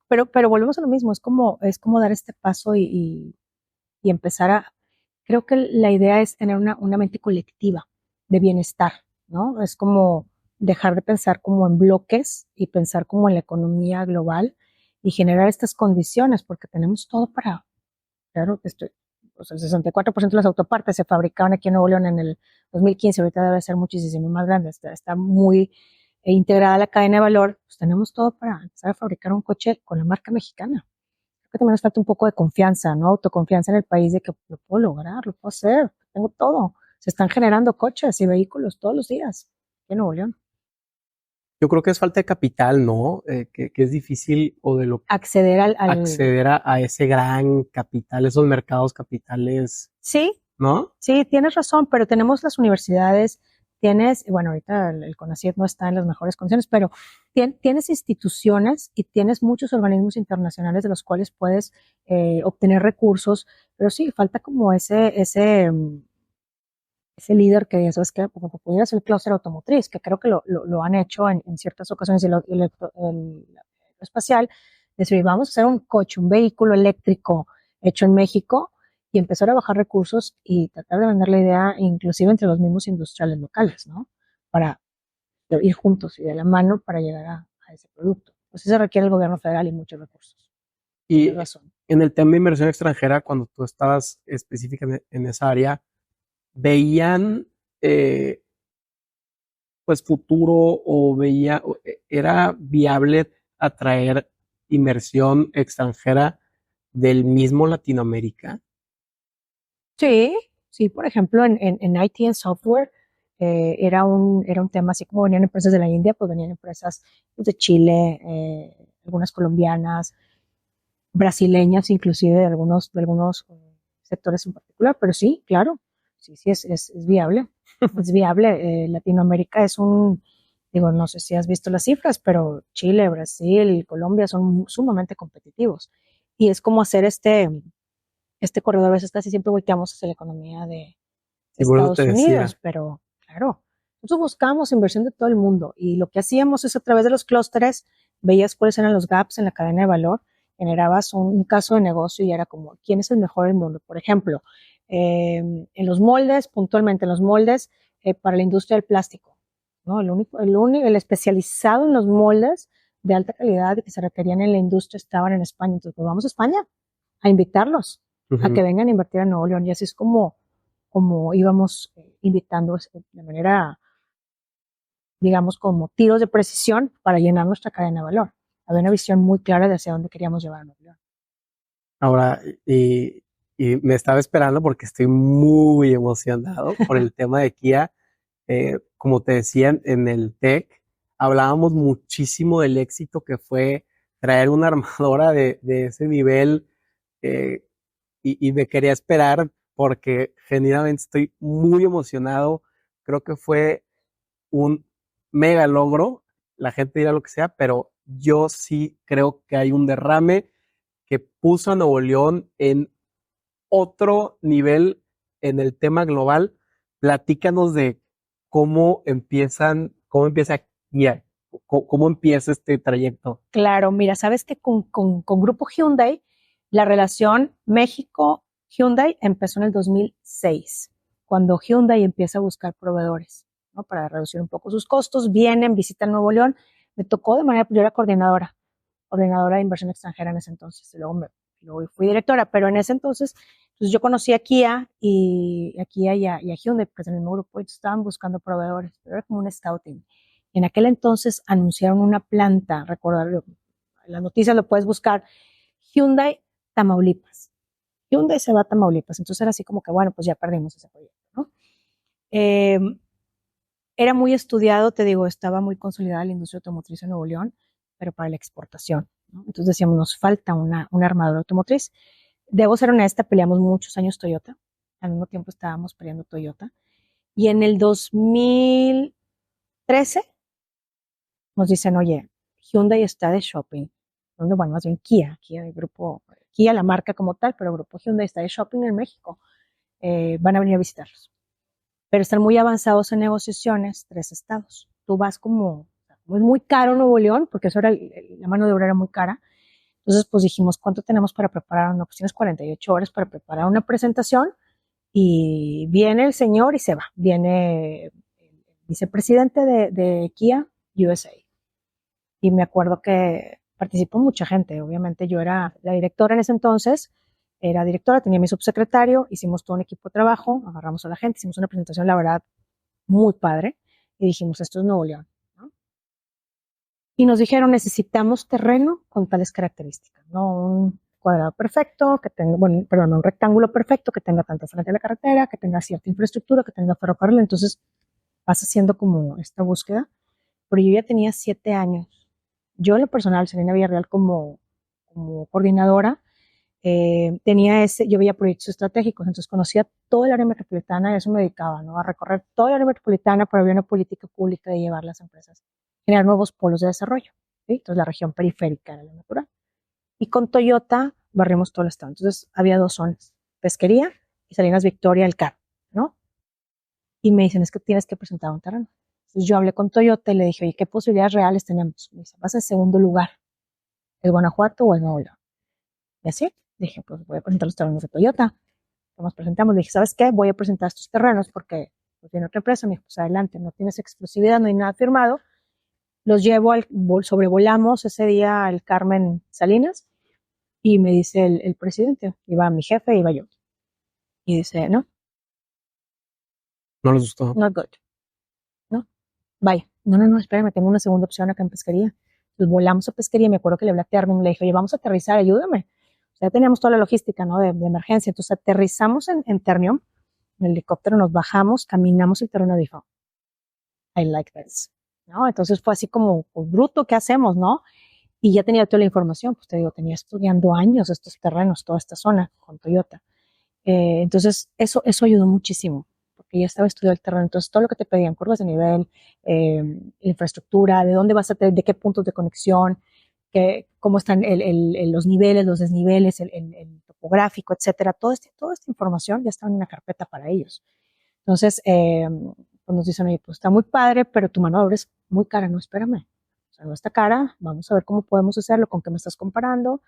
pero volvemos a lo mismo, es como dar este paso y empezar creo que la idea es tener una mente colectiva de bienestar, ¿no? Es como dejar de pensar como en bloques y pensar como en la economía global y generar estas condiciones, porque tenemos todo claro, pues el 64% de las autopartes se fabricaban aquí en Nuevo León en el 2015, ahorita debe ser muchísimo más grande, está muy integrada la cadena de valor, pues tenemos todo para empezar a fabricar un coche con la marca mexicana. Creo que también nos falta un poco de confianza, ¿no? Autoconfianza en el país de que lo puedo lograr, lo puedo hacer, tengo todo. Se están generando coches y vehículos todos los días aquí en Nuevo León. Yo creo que es falta de capital, ¿no? Que es difícil o de lo Acceder acceder a ese gran capital, esos mercados capitales, Sí, ¿no? sí, tienes razón, pero tenemos las universidades, bueno, ahorita el CONACYT no está en las mejores condiciones, pero tienes instituciones y tienes muchos organismos internacionales de los cuales puedes obtener recursos, pero sí, falta como ese líder que ya sabes que como pudiera ser el clúster automotriz, que creo que lo han hecho en ciertas ocasiones, el espacial, decir, vamos a hacer un coche, un vehículo eléctrico hecho en México y empezar a bajar recursos y tratar de vender la idea inclusive entre los mismos industriales locales, ¿no? Para ir juntos y de la mano para llegar a ese producto. Pues eso requiere el gobierno federal y muchos recursos. Y Tienes razón. en el tema de inversión extranjera, cuando tú estabas específica en esa área, veían pues futuro o era viable atraer inversión extranjera del mismo Latinoamérica. Sí, sí, por ejemplo, en IT, en software, era un tema así como venían empresas de la India, pues venían empresas pues, de Chile, algunas colombianas, brasileñas, inclusive de algunos sectores en particular, pero sí, claro, sí, es viable. Es viable. Latinoamérica es digo, no sé si has visto las cifras, pero Chile, Brasil, Colombia son sumamente competitivos. Y es como hacer este corredor, a veces casi siempre volteamos hacia la economía de Y por eso te Estados decía, Unidos, pero claro, nosotros buscamos inversión de todo el mundo y lo que hacíamos es a través de los clústeres, veías cuáles eran los gaps en la cadena de valor, generabas un caso de negocio y era como, ¿quién es el mejor del mundo? Por ejemplo, en los moldes, puntualmente en los moldes para la industria del plástico, ¿no? El especializado en los moldes de alta calidad que se requerían en la industria estaban en España. Entonces, pues vamos a España a invitarlos a que vengan a invertir en Nuevo León. Y así es como íbamos invitando de manera, digamos, como tiros de precisión para llenar nuestra cadena de valor. Había una visión muy clara de hacia dónde queríamos llevar a Nuevo León. ahora, y me estaba esperando porque estoy muy emocionado por el tema de Kia. Como te decía en el TEC, hablábamos muchísimo del éxito que fue traer una armadora de ese nivel, eh, y me quería esperar porque genuinamente estoy muy emocionado. Creo que fue un mega logro. La gente dirá lo que sea, pero yo sí creo que hay un derrame que puso a Nuevo León en otro nivel en el tema global. Platícanos de cómo empieza Kia, cómo empieza este trayecto. Claro, mira, sabes que con Grupo Hyundai, la relación México-Hyundai empezó en el 2006, cuando Hyundai empieza a buscar proveedores, ¿no? Para reducir un poco sus costos. Vienen, visitan Nuevo León. Me tocó de manera, yo era coordinadora de inversión extranjera en ese entonces, y luego fui directora, pero en ese entonces pues yo conocí a Kia y a Hyundai, porque en el mismo grupo estaban buscando proveedores, pero era como un scouting. En aquel entonces anunciaron una planta, recordar, las noticias lo puedes buscar, Hyundai Tamaulipas. Hyundai se va a Tamaulipas, entonces era así como que, bueno, pues ya perdimos ese proyecto, ¿no? Eh, Era muy estudiado, te digo, estaba muy consolidada la industria automotriz en Nuevo León, pero para la exportación, ¿no? Entonces decíamos, nos falta una armadora automotriz. Debo ser honesta, peleamos muchos años Toyota, al mismo tiempo estábamos peleando Toyota, y en el 2013 nos dicen, oye, Hyundai está de shopping, donde, bueno, más bien Kia, el grupo, Kia, la marca como tal, pero el grupo Hyundai está de shopping en México, van a venir a visitarlos. Pero están muy avanzados en negociaciones, 3 estados. Tú vas como es muy caro Nuevo León, porque eso era, la mano de obra era muy cara. Entonces, pues dijimos, ¿cuánto tenemos para preparar una? Pues tienes 48 horas para preparar una presentación y viene el señor y se va. Viene el vicepresidente de Kia USA. Y me acuerdo que participó mucha gente. Obviamente yo era la directora en ese entonces, era directora, tenía mi subsecretario, hicimos todo un equipo de trabajo, agarramos a la gente, hicimos una presentación, la verdad, muy padre, y dijimos, esto es Nuevo León, ¿no? Y nos dijeron, necesitamos terreno con tales características, ¿no? Un cuadrado perfecto, que tenga, bueno, perdón, un rectángulo perfecto, que tenga tanto frente a la carretera, que tenga cierta infraestructura, que tenga ferrocarril. Entonces vas haciendo como esta búsqueda, pero yo ya tenía 7 años. Yo en lo personal, Selena Villarreal como coordinadora, yo veía proyectos estratégicos, entonces conocía todo el área metropolitana y a eso me dedicaba, ¿no? A recorrer toda el área metropolitana para ver una política pública de llevar las empresas, generar nuevos polos de desarrollo, ¿sí? Entonces la región periférica era la natural. Y con Toyota barrimos todo el estado. Entonces había 2 zonas, pesquería y Salinas Victoria, el CAR, ¿no? Y me dicen, es que tienes que presentar un terreno. Entonces yo hablé con Toyota y le dije, oye, ¿qué posibilidades reales tenemos? Me dice, vas en segundo lugar, ¿es Guanajuato o es Nuevo León? Y así, dije, pues voy a presentar los terrenos de Toyota. Nos presentamos, le dije, ¿sabes qué? Voy a presentar estos terrenos porque pues, viene otra empresa. Me dijo, pues adelante, no tienes exclusividad, no hay nada firmado. Los llevo, sobrevolamos ese día al Carmen Salinas y me dice el presidente, iba mi jefe, iba yo. Y dice, no, No les gustó. not good, no, vaya, no, espérame, tengo una segunda opción acá en pesquería. Entonces volamos a pesquería, me acuerdo que le hablé a Ternium, le dije, oye, vamos a aterrizar, ayúdame. O sea, teníamos toda la logística, ¿no? De emergencia. Entonces aterrizamos en Ternium, en el helicóptero, nos bajamos, caminamos el terreno y dijo, I like this, ¿no? Entonces fue así como, pues, bruto, ¿qué hacemos, no? y ya tenía toda la información, pues te digo, tenía estudiando años estos terrenos, toda esta zona con Toyota. Entonces, eso ayudó muchísimo, porque ya estaba estudiando el terreno. Entonces, todo lo que te pedían, curvas de nivel, infraestructura, de dónde vas a tener, de qué puntos de conexión, cómo están los niveles, los desniveles, el topográfico, etcétera. Toda esta información ya estaba en una carpeta para ellos. Entonces, pues nos dicen, oye, pues está muy padre, pero tu mano de obra es muy cara. No, espérame. O sea, no está cara, vamos a ver cómo podemos hacerlo, con qué me estás comparando.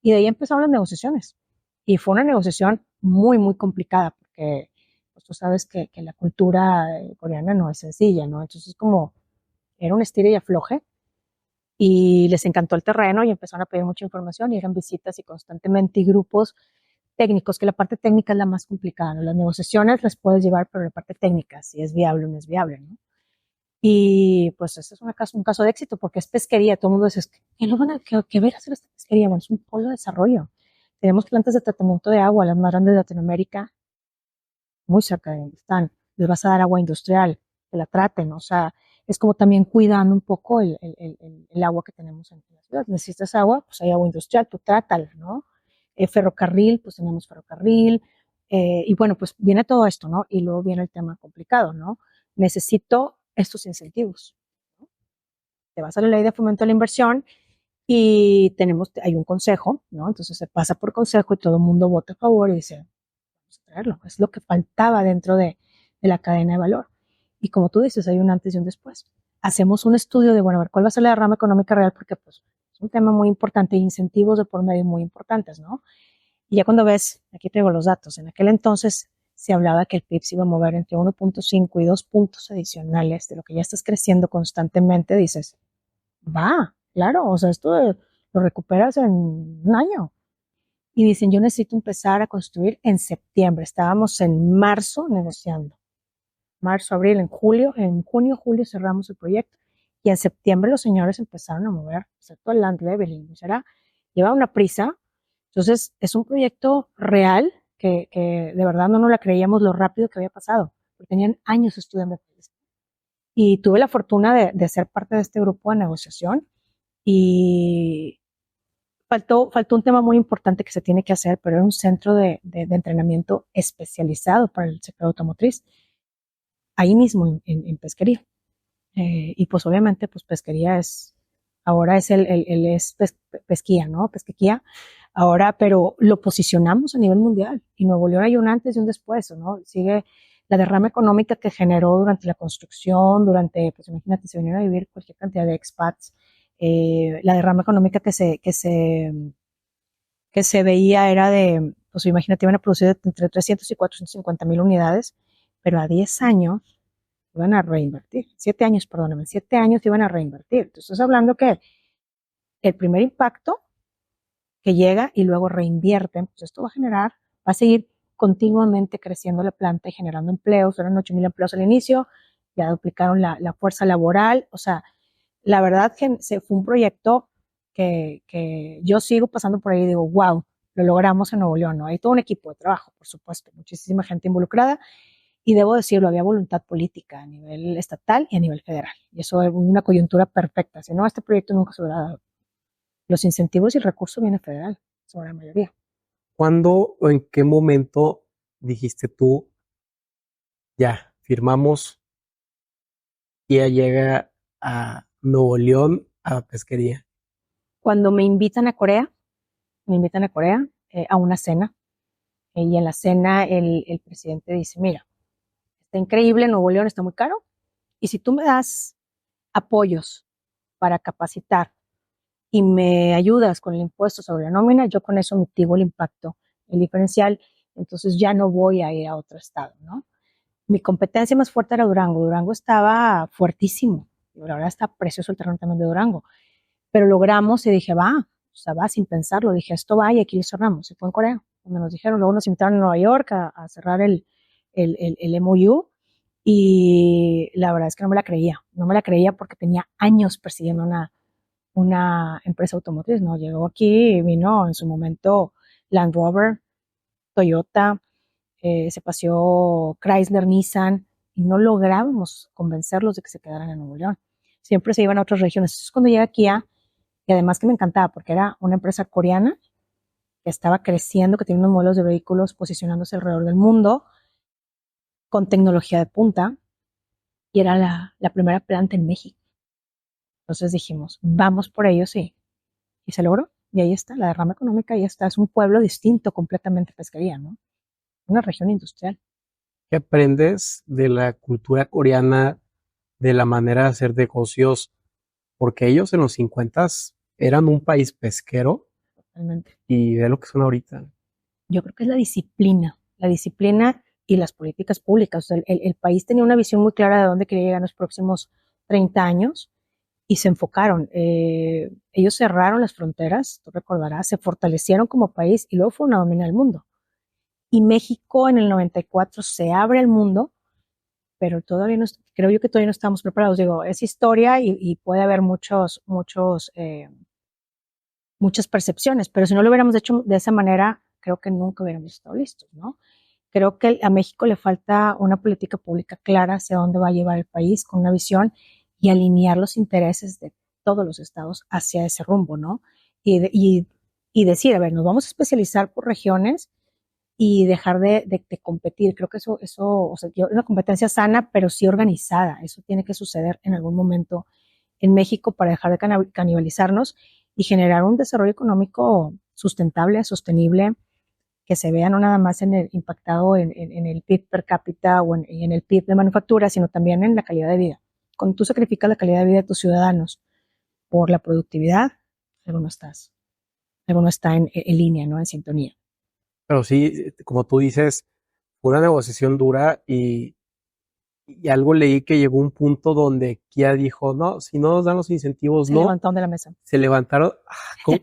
Y de ahí empezaron las negociaciones. Y fue una negociación muy, muy complicada, porque pues, tú sabes que la cultura coreana no es sencilla, ¿no? Entonces, como era un estira y afloje, y les encantó el terreno y empezaron a pedir mucha información y eran visitas y constantemente y grupos técnicos, que la parte técnica es la más complicada, ¿no? Las negociaciones las puedes llevar, pero la parte técnica, si es viable o no es viable, ¿no? Y pues este es un caso de éxito porque es pesquería. Todo el mundo dice, ¿qué lo van a qué ver hacer esta pesquería? Bueno, es un polo de desarrollo. Tenemos plantas de tratamiento de agua, las más grandes de Latinoamérica, muy cerca de donde están. Les vas a dar agua industrial, que la traten. O sea, es como también cuidando un poco el agua que tenemos en la ciudad. Necesitas agua, pues hay agua industrial, tú trátala, ¿no? Ferrocarril, pues tenemos ferrocarril. Y bueno, pues viene todo esto, ¿no? Y luego viene el tema complicado, ¿no? Necesito estos incentivos, ¿no? Te vas a la ley de fomento de la inversión y hay un consejo, ¿no? Entonces se pasa por consejo y todo el mundo vota a favor y dice, vamos a traerlo. Es lo que faltaba dentro de la cadena de valor. Y como tú dices, hay un antes y un después. Hacemos un estudio de, bueno, a ver, ¿cuál va a ser la derrama económica real? Porque pues es un tema muy importante y incentivos de por medio muy importantes, ¿no? Y ya cuando ves, aquí traigo los datos, en aquel entonces se hablaba que el PIB se iba a mover entre 1.5 y 2 puntos adicionales de lo que ya estás creciendo constantemente, dices, va, claro, o sea, lo recuperas en un año. Y dicen, yo necesito empezar a construir en septiembre. Estábamos en marzo negociando. Marzo, abril, en junio, julio cerramos el proyecto. Y en septiembre los señores empezaron a mover, excepto el land leveling. Lleva una prisa. Entonces, es un proyecto real que de verdad no nos la creíamos lo rápido que había pasado. Porque tenían años estudiando. Y tuve la fortuna de ser parte de este grupo de negociación. Y faltó un tema muy importante que se tiene que hacer, pero era un centro de entrenamiento especializado para el sector automotriz, ahí mismo en pesquería. Y pues obviamente, pues pesquería ahora es pesquía, ¿no? Pesquería, ahora, pero lo posicionamos a nivel mundial. Y Nuevo León hay un antes y un después, ¿no? Sigue la derrama económica que generó durante la construcción, pues imagínate, se vinieron a vivir cualquier cantidad de expats, la derrama económica que se veía era pues imagínate, iban a producir entre 300 y 450,000 unidades, pero a 10 años iban a reinvertir, 7 años, perdóname, 7 años iban a reinvertir. Entonces, estás hablando que el primer impacto que llega y luego reinvierten, pues esto va a seguir continuamente creciendo la planta y generando empleos. Eran 8,000 empleos al inicio, ya duplicaron la fuerza laboral. O sea, la verdad que fue un proyecto que yo sigo pasando por ahí y digo, wow, lo logramos en Nuevo León, ¿no? Hay todo un equipo de trabajo, por supuesto, muchísima gente involucrada. Y debo decirlo, había voluntad política a nivel estatal y a nivel federal. Y eso es una coyuntura perfecta. Si no, este proyecto nunca se hubiera dado. Los incentivos y el recurso viene federal, sobre la mayoría. ¿Cuándo o en qué momento dijiste tú, ya, firmamos y ya llega a Nuevo León a pesquería? Cuando me invitan a Corea a una cena. Y en la cena el presidente dice, mira, está increíble, Nuevo León está muy caro. Y si tú me das apoyos para capacitar y me ayudas con el impuesto sobre la nómina, yo con eso mitigo el impacto, el diferencial, entonces ya no voy a ir a otro estado, ¿no? Mi competencia más fuerte era Durango. Durango estaba fuertísimo. La verdad está precioso el terreno también de Durango. Pero logramos y dije, va, o sea, va sin pensarlo. Dije, esto va y aquí lo cerramos. Y fue en Corea, donde nos dijeron, luego nos invitaron a Nueva York a cerrar el MOU. Y la verdad es que no me la creía. No me la creía porque tenía años persiguiendo una empresa automotriz, ¿no? Llegó aquí, vino en su momento Land Rover, Toyota, se paseó Chrysler, Nissan, y no lográbamos convencerlos de que se quedaran en Nuevo León. Siempre se iban a otras regiones. Entonces, cuando llegué aquí, Y además que me encantaba porque era una empresa coreana que estaba creciendo, que tenía unos modelos de vehículos posicionándose alrededor del mundo con tecnología de punta y era la primera planta en México. Entonces dijimos, vamos por ello, sí. Y se logró. Y ahí está, la derrama económica, ahí está. Es un pueblo distinto completamente a pesquería, ¿no? Una región industrial. ¿Qué aprendes de la cultura coreana, de la manera de hacer negocios? Porque ellos en los 50 eran un país pesquero Totalmente. y ve lo que son ahorita. Yo creo que es la disciplina y las políticas públicas. O sea, el país tenía una visión muy clara de dónde quería llegar en los próximos 30 años y se enfocaron. Ellos cerraron las fronteras, tú recordarás, se fortalecieron como país y luego fueron a dominar el mundo. Y México en el 94 se abre al mundo, pero todavía no, creo yo que todavía no estamos preparados. Digo, es historia y puede haber muchas percepciones, pero si no lo hubiéramos hecho de esa manera, creo que nunca hubiéramos estado listos, ¿no? Creo que a México le falta una política pública clara hacia dónde va a llevar el país, con una visión y alinear los intereses de todos los estados hacia ese rumbo, ¿no? Y decir, a ver, nos vamos a especializar por regiones y dejar de competir. Creo que o sea, una competencia sana, pero sí organizada. Eso tiene que suceder en algún momento en México para dejar de canibalizarnos y generar un desarrollo económico sustentable, sostenible, que se vea no nada más impactado en el PIB per cápita o en el PIB de manufactura, sino también en la calidad de vida. Cuando tú sacrificas la calidad de vida de tus ciudadanos por la productividad, algo no está en línea, ¿no? En sintonía. Pero sí, como tú dices, fue una negociación dura y algo leí que llegó un punto donde Kia dijo, no, si no nos dan los incentivos, Se no. levantaron de la mesa. Se levantaron.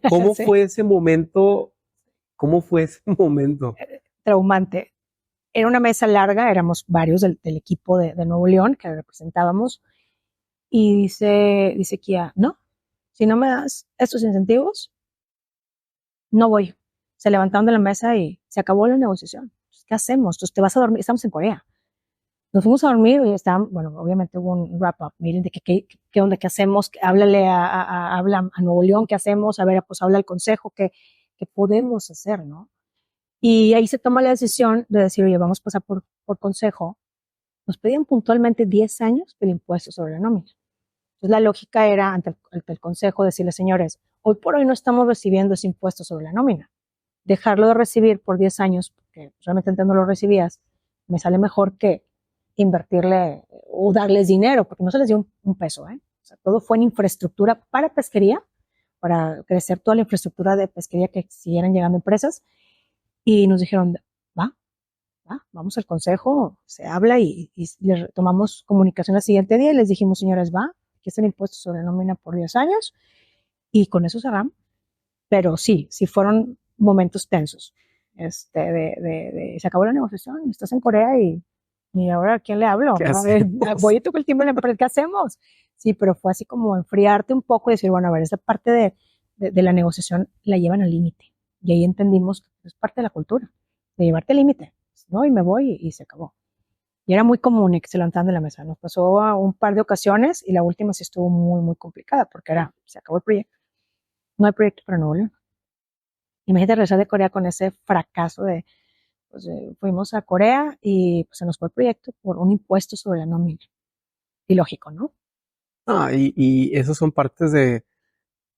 ¿Cómo Sí. fue ese momento? ¿Cómo fue ese momento? Traumante. Era una mesa larga, éramos varios del equipo de Nuevo León que representábamos, y dice Kia, no, si no me das estos incentivos, no voy. Se levantaron de la mesa y se acabó la negociación. ¿Qué hacemos? Entonces te vas a dormir, estamos en Corea. Nos fuimos a dormir y estaban, bueno, obviamente hubo un wrap-up, miren, de qué onda, qué hacemos, háblale habla a Nuevo León, qué hacemos, a ver, pues habla al consejo, qué podemos hacer, ¿no? Y ahí se toma la decisión de decir, oye, vamos a pasar por consejo. Nos pedían puntualmente 10 años del impuesto sobre la nómina. Entonces la lógica era ante el consejo decirle, señores, hoy por hoy no estamos recibiendo ese impuesto sobre la nómina. Dejarlo de recibir por 10 años, porque realmente antes no lo recibías, me sale mejor que invertirle o darles dinero, porque no se les dio un peso, ¿eh? O sea, todo fue en infraestructura para pesquería, para crecer toda la infraestructura de pesquería que siguieran llegando empresas, y nos dijeron, vamos al consejo, se habla y le tomamos comunicación al siguiente día y les dijimos, señores, aquí está el impuesto sobre la nómina por 10 años, y con eso cerramos. Pero sí fueron momentos tensos. Se acabó la negociación, estás en Corea y ahora ¿a quién le hablo? ¿Qué A ver, voy hacemos? y toco el timbre en la empresa, ¿qué hacemos? Sí, pero fue así como enfriarte un poco y decir, bueno, a ver, esa parte de la negociación la llevan al límite. Y ahí entendimos que es parte de la cultura, de llevarte al límite, ¿no? Y me voy y se acabó. Y era muy común que se levantaban de la mesa. Nos pasó a un par de ocasiones y la última sí estuvo muy, muy complicada porque se acabó el proyecto. No hay proyecto para Nuevo León. Imagínate regresar de Corea con ese fracaso pues, fuimos a Corea y pues, se nos fue el proyecto por un impuesto sobre la nómina. Ilógico, ¿no? Y esas son partes de,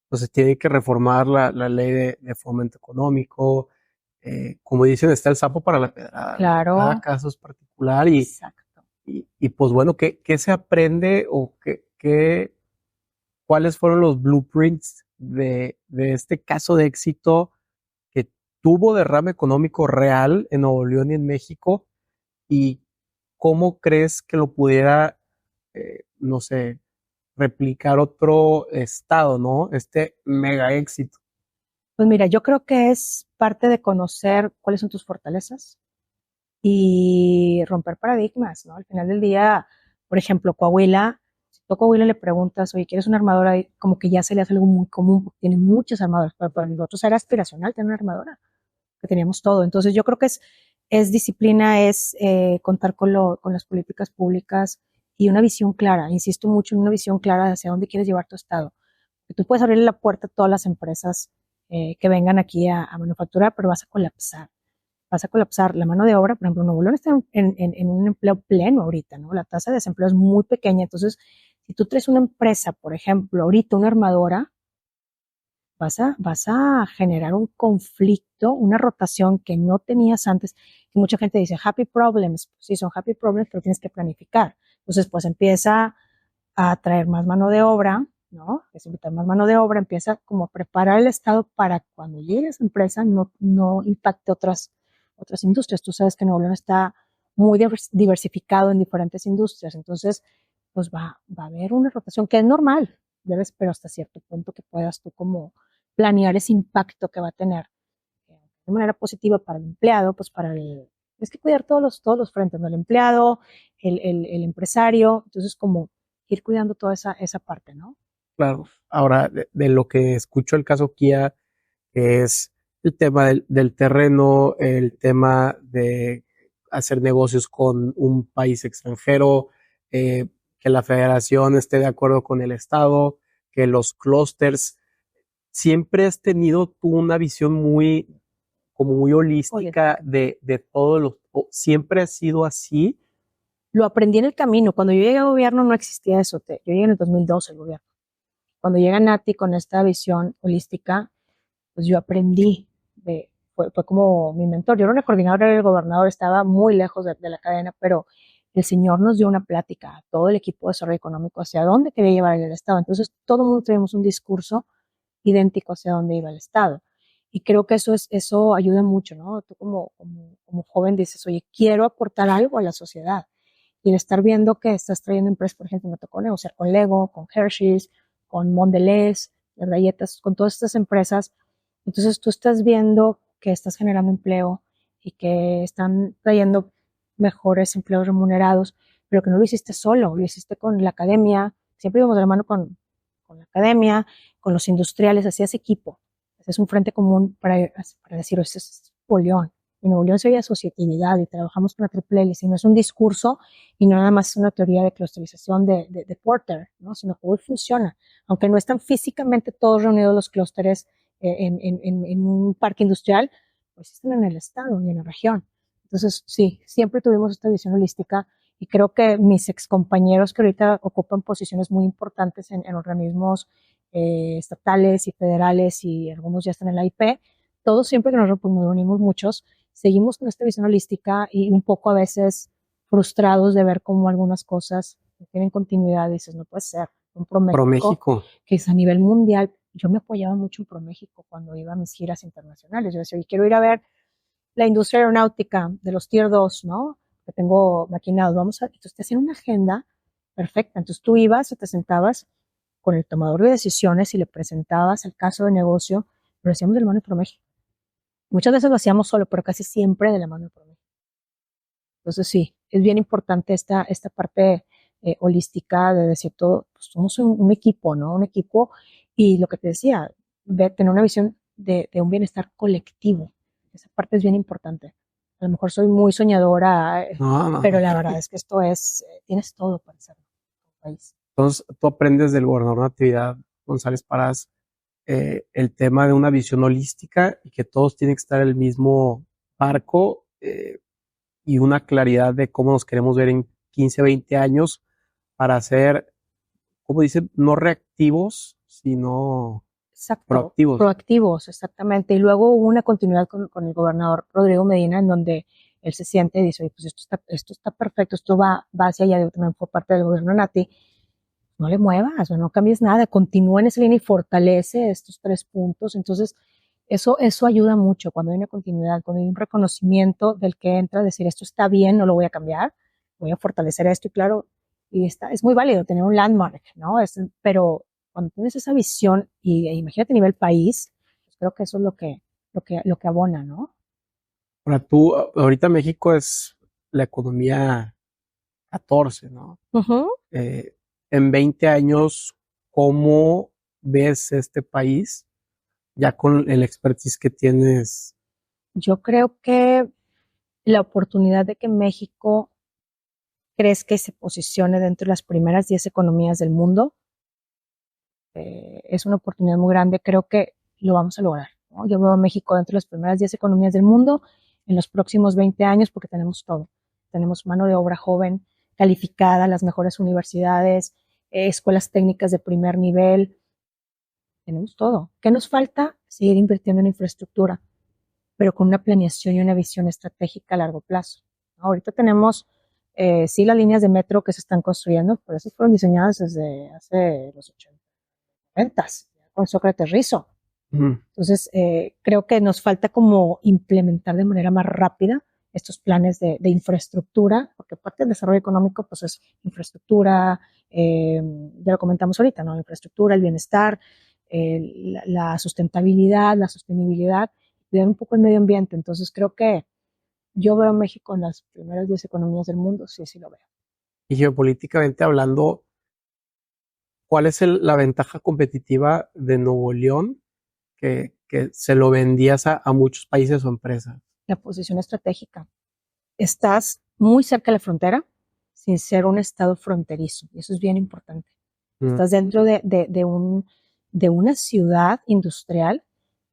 pues se tiene que reformar la ley de fomento económico. Como dicen, está el sapo para la pedrada, ¿no? Cada Claro, caso es particular exacto. y pues bueno, ¿qué se aprende o cuáles fueron los blueprints de este caso de éxito que tuvo derrame económico real en Nuevo León y en México? ¿Y cómo crees que lo pudiera, no sé, replicar otro estado, ¿no? Este mega éxito. Pues mira, yo creo que es parte de conocer cuáles son tus fortalezas y romper paradigmas, ¿no? Al final del día, por ejemplo, Coahuila, si tú a Coahuila le preguntas, oye, ¿quieres una armadora? Y como que ya se le hace algo muy común, porque tiene muchas armadoras, pero para nosotros era aspiracional tener una armadora, que teníamos todo. Entonces yo creo que es disciplina, es contar con las políticas públicas y una visión clara. Insisto mucho en una visión clara de hacia dónde quieres llevar tu estado. que tú puedes abrirle la puerta a todas las empresas que vengan aquí a manufacturar, pero vas a colapsar. Vas a colapsar la mano de obra. Por ejemplo, Nuevo León está en un empleo pleno ahorita, ¿no? La tasa de desempleo es muy pequeña. Entonces, si tú traes una empresa, por ejemplo, ahorita una armadora, vas a generar un conflicto, una rotación que no tenías antes. Y mucha gente dice, happy problems. Sí, son happy problems, pero tienes que planificar. Entonces, pues empieza a traer más mano de obra, ¿no? Es invitar más mano de obra, empieza como a preparar el Estado para cuando llegue esa empresa no impacte otras industrias. Tú sabes que Nuevo León está muy diversificado en diferentes industrias, entonces pues va a haber una rotación que es normal, debes, pero hasta cierto punto que puedas tú como planear ese impacto que va a tener de manera positiva para el empleado, pues es que cuidar todos los frentes, ¿no? El empleado, el empresario, entonces como ir cuidando toda esa parte, ¿no? Claro. Ahora, de lo que escucho el caso Kia, que es el tema del terreno, el tema de hacer negocios con un país extranjero, que la federación esté de acuerdo con el Estado, que los clústeres, siempre has tenido tú una visión como muy holística de todos siempre ha sido así. Lo aprendí en el camino. Cuando yo llegué al gobierno no existía eso. Yo llegué en el 2012 al gobierno. Cuando llega Nati con esta visión holística, pues yo aprendí. Fue como mi mentor. Yo era una coordinadora del gobernador, estaba muy lejos de la cadena, pero el señor nos dio una plática a todo el equipo de desarrollo económico hacia dónde quería llevar el Estado. Entonces, todo el mundo teníamos un discurso idéntico hacia dónde iba el Estado. Y creo que eso ayuda mucho, ¿no? Tú como joven dices, oye, quiero aportar algo a la sociedad. Y el estar viendo que estás trayendo empresas, por ejemplo, me tocó negociar con Lego, con Hershey's, con Mondelez, las galletas, con todas estas empresas. Entonces tú estás viendo que estás generando empleo y que están trayendo mejores empleos remunerados, pero que no lo hiciste solo, lo hiciste con la academia, siempre íbamos de la mano con la academia, con los industriales, hacías equipo. Ese es un frente común para decir, este es Nuevo En Nuevo León se oye asociatividad y trabajamos con la triple hélice, y no es un discurso y no nada más es una teoría de clusterización de Porter, ¿no? Sino que hoy funciona. Aunque no están físicamente todos reunidos los clústeres en un parque industrial, pues están en el estado y en la región. Entonces, sí, siempre tuvimos esta visión holística y creo que mis excompañeros que ahorita ocupan posiciones muy importantes en organismos estatales y federales y algunos ya están en la IP, todos siempre que nos reunimos muchos, seguimos con esta visión holística y un poco a veces frustrados de ver cómo algunas cosas no tienen continuidad. Dices, no puede ser. Un ProMéxico que es a nivel mundial. Yo me apoyaba mucho en ProMéxico cuando iba a mis giras internacionales. Yo decía, oye, quiero ir a ver la industria aeronáutica de los Tier 2, ¿no? Que tengo maquinados. Entonces te hacían una agenda perfecta. Entonces tú ibas, te sentabas con el tomador de decisiones y le presentabas el caso de negocio, lo hacíamos de la mano de ProMéxico. Muchas veces lo hacíamos solo, pero casi siempre de la mano de ProMéxico. Entonces sí, es bien importante esta parte holística de decir todo, pues somos un equipo, ¿no? Un equipo y lo que te decía, tener una visión de un bienestar colectivo. Esa parte es bien importante. A lo mejor soy muy soñadora, pero la verdad es que tienes todo para hacerlo en tu país. Entonces, tú aprendes del gobernador Natividad González Parás el tema de una visión holística y que todos tienen que estar en el mismo barco y una claridad de cómo nos queremos ver en 15, 20 años para ser, como dicen, no reactivos, sino Exacto, proactivos, exactamente. Y luego hubo una continuidad con el gobernador Rodrigo Medina en donde él se siente y dice, oye, pues esto está perfecto, esto va hacia allá, también fue parte del gobierno de Nati, no le muevas, no cambies nada, continúa en esa línea y fortalece estos 3 puntos. Entonces, eso ayuda mucho cuando hay una continuidad, cuando hay un reconocimiento del que entra, decir esto está bien, no lo voy a cambiar, voy a fortalecer esto y claro, es muy válido tener un landmark, ¿no? Pero cuando tienes esa visión y imagínate a nivel país, pues creo que eso es lo que abona, ¿no? Ahora tú, ahorita México es la economía 14, ¿no? En 20 años, ¿cómo ves este país ya con el expertise que tienes? Yo creo que la oportunidad de que México crezca y se posicione dentro de las primeras 10 economías del mundo es una oportunidad muy grande, creo que lo vamos a lograr, ¿no? Yo veo a México dentro de las primeras 10 economías del mundo en los próximos 20 años porque tenemos todo. Tenemos mano de obra joven, calificada, las mejores universidades, escuelas técnicas de primer nivel, tenemos todo. ¿Qué nos falta? Seguir invirtiendo en infraestructura, pero con una planeación y una visión estratégica a largo plazo. Ahorita tenemos, sí, las líneas de metro que se están construyendo, pero esas fueron diseñadas desde hace los 80, con Sócrates Rizo. Entonces, creo que nos falta como implementar de manera más rápida estos planes de infraestructura, porque parte del desarrollo económico pues es infraestructura, ya lo comentamos ahorita, ¿no? Infraestructura, el bienestar, la sustentabilidad, la sostenibilidad, cuidar un poco el medio ambiente. Entonces, creo que yo veo a México en las primeras 10 economías del mundo, sí, sí lo veo. Y geopolíticamente hablando, ¿cuál es la ventaja competitiva de Nuevo León que se lo vendías a muchos países o empresas? La posición estratégica. Estás muy cerca de la frontera sin ser un estado fronterizo, y eso es bien importante. Estás dentro de una ciudad industrial,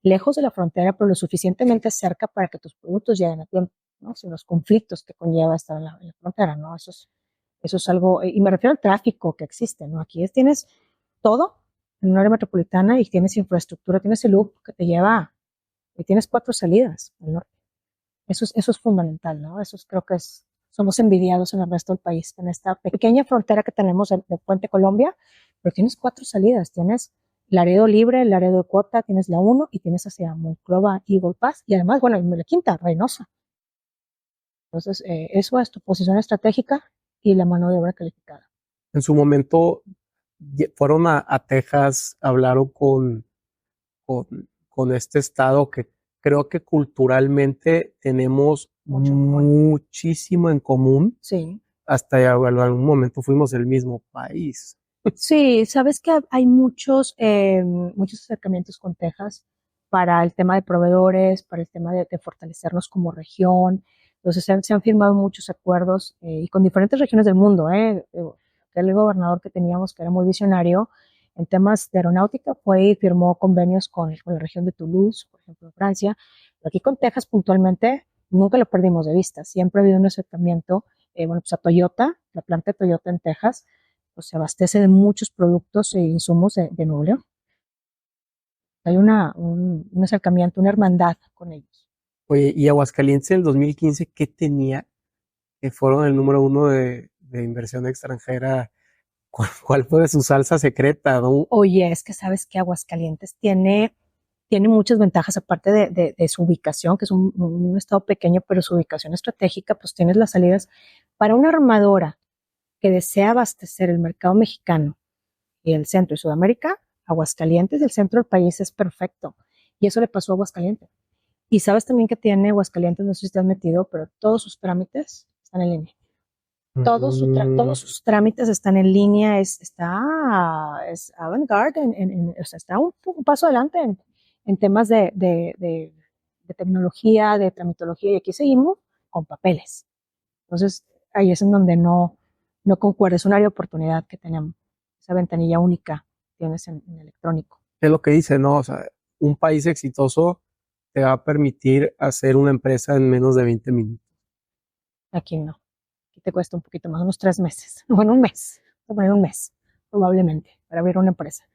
lejos de la frontera, pero lo suficientemente cerca para que tus productos lleguen a tiempo, ¿no? Sin los conflictos que conlleva estar en la frontera, ¿no? Eso es algo, y me refiero al tráfico que existe, ¿no? Aquí tienes todo en un área metropolitana y tienes infraestructura, tienes el loop que te lleva, y tienes 4 salidas al norte. Eso es fundamental, ¿no? Creo que somos envidiados en el resto del país, en esta pequeña frontera que tenemos de Puente Colombia, pero tienes 4 salidas, tienes Laredo Libre, Laredo de Cota, tienes la 1 y tienes hacia Monclova, Eagle Pass, y además, bueno, la quinta, Reynosa. Entonces, eso es tu posición estratégica y la mano de obra calificada. En su momento fueron a Texas, hablaron con este estado que creo que culturalmente tenemos muchísimo en común. Sí. Hasta en algún momento fuimos el mismo país. Sí, sabes que hay muchos acercamientos con Texas para el tema de proveedores, para el tema de fortalecernos como región. Entonces se han firmado muchos acuerdos y con diferentes regiones del mundo. El gobernador que teníamos, que era muy visionario en temas de aeronáutica, fue y firmó convenios con la región de Toulouse, por ejemplo, en Francia. Pero aquí con Texas puntualmente nunca lo perdimos de vista. Siempre ha habido un acercamiento, pues a Toyota, la planta de Toyota en Texas, pues se abastece de muchos productos e insumos de Nuevo León. Hay un acercamiento, una hermandad con ellos. Oye, y Aguascalientes en el 2015, ¿qué tenía? Que fueron el número 1 de inversión extranjera. ¿Cuál fue su salsa secreta, no? Oye, es que sabes que Aguascalientes tiene muchas ventajas, aparte de su ubicación, que es un estado pequeño, pero su ubicación estratégica, pues tienes las salidas para una armadora que desea abastecer el mercado mexicano y el centro y Sudamérica. Aguascalientes, el centro del país es perfecto. Y eso le pasó a Aguascalientes. Y sabes también que tiene Aguascalientes, no sé si te has metido, pero todos sus trámites están en línea. Todos sus trámites están en línea, es avant-garde, o sea, está un paso adelante en temas de tecnología, de tramitología, y aquí seguimos con papeles. Entonces, ahí es en donde no concuerda, es un área de oportunidad que tenemos, esa ventanilla única tienes en electrónico. Es lo que dice, ¿no? O sea, un país exitoso te va a permitir hacer una empresa en menos de 20 minutos. Aquí no. Aquí te cuesta un poquito más, unos 3 meses. Bueno, un mes. Voy a poner un mes, probablemente, para abrir una empresa.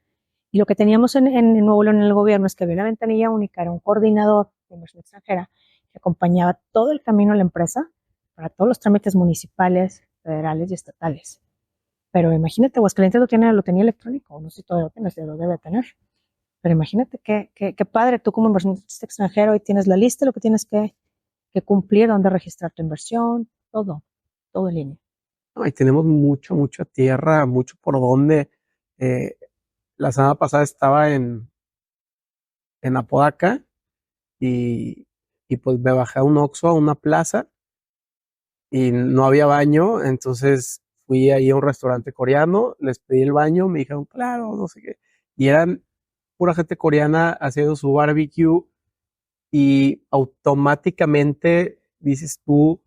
Y lo que teníamos en Nuevo León en el gobierno es que había una ventanilla única, era un coordinador de inversión extranjera que acompañaba todo el camino a la empresa para todos los trámites municipales, federales y estatales. Pero imagínate, Aguascalientes lo tenía electrónico, no sé si todavía lo debe tener. Pero imagínate qué padre, tú como inversionista extranjero y tienes la lista de lo que tienes que cumplir, dónde registrar tu inversión, todo en línea. No, y tenemos mucha tierra, mucho por donde. La semana pasada estaba en Apodaca y pues me bajé a un Oxxo, a una plaza, y no había baño, entonces fui ahí a un restaurante coreano, les pedí el baño, me dijeron, claro, no sé qué, y eran pura gente coreana haciendo su barbecue, y automáticamente dices tú,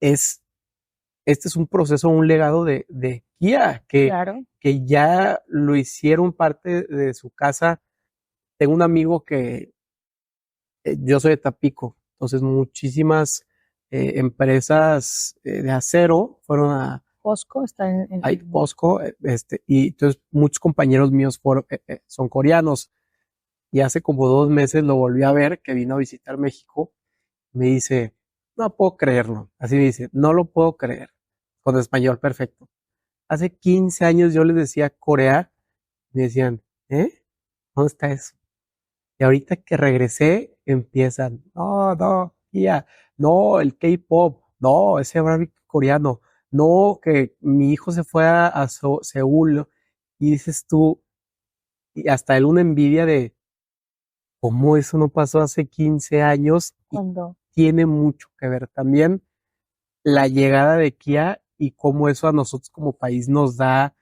este es un proceso, un legado de Kia, Claro. que ya lo hicieron parte de su casa. Tengo un amigo que yo soy de Tapico, entonces muchísimas empresas de acero fueron Costco está a Costco, y entonces muchos compañeros míos son coreanos. Y hace como 2 meses lo volví a ver, que vino a visitar México. Me dice, no puedo creerlo. Así me dice, no lo puedo creer. Con español perfecto. Hace 15 años yo les decía Corea, me decían, ¿eh? ¿Dónde está eso? Y ahorita que regresé, empiezan, no, no, tía, no, el K-pop, no, ese Barbie coreano, no, que mi hijo se fue a Seúl, y dices tú, y hasta él una envidia de cómo eso no pasó hace 15 años, y cuando, tiene mucho que ver también la llegada de Kia y cómo eso a nosotros como país nos da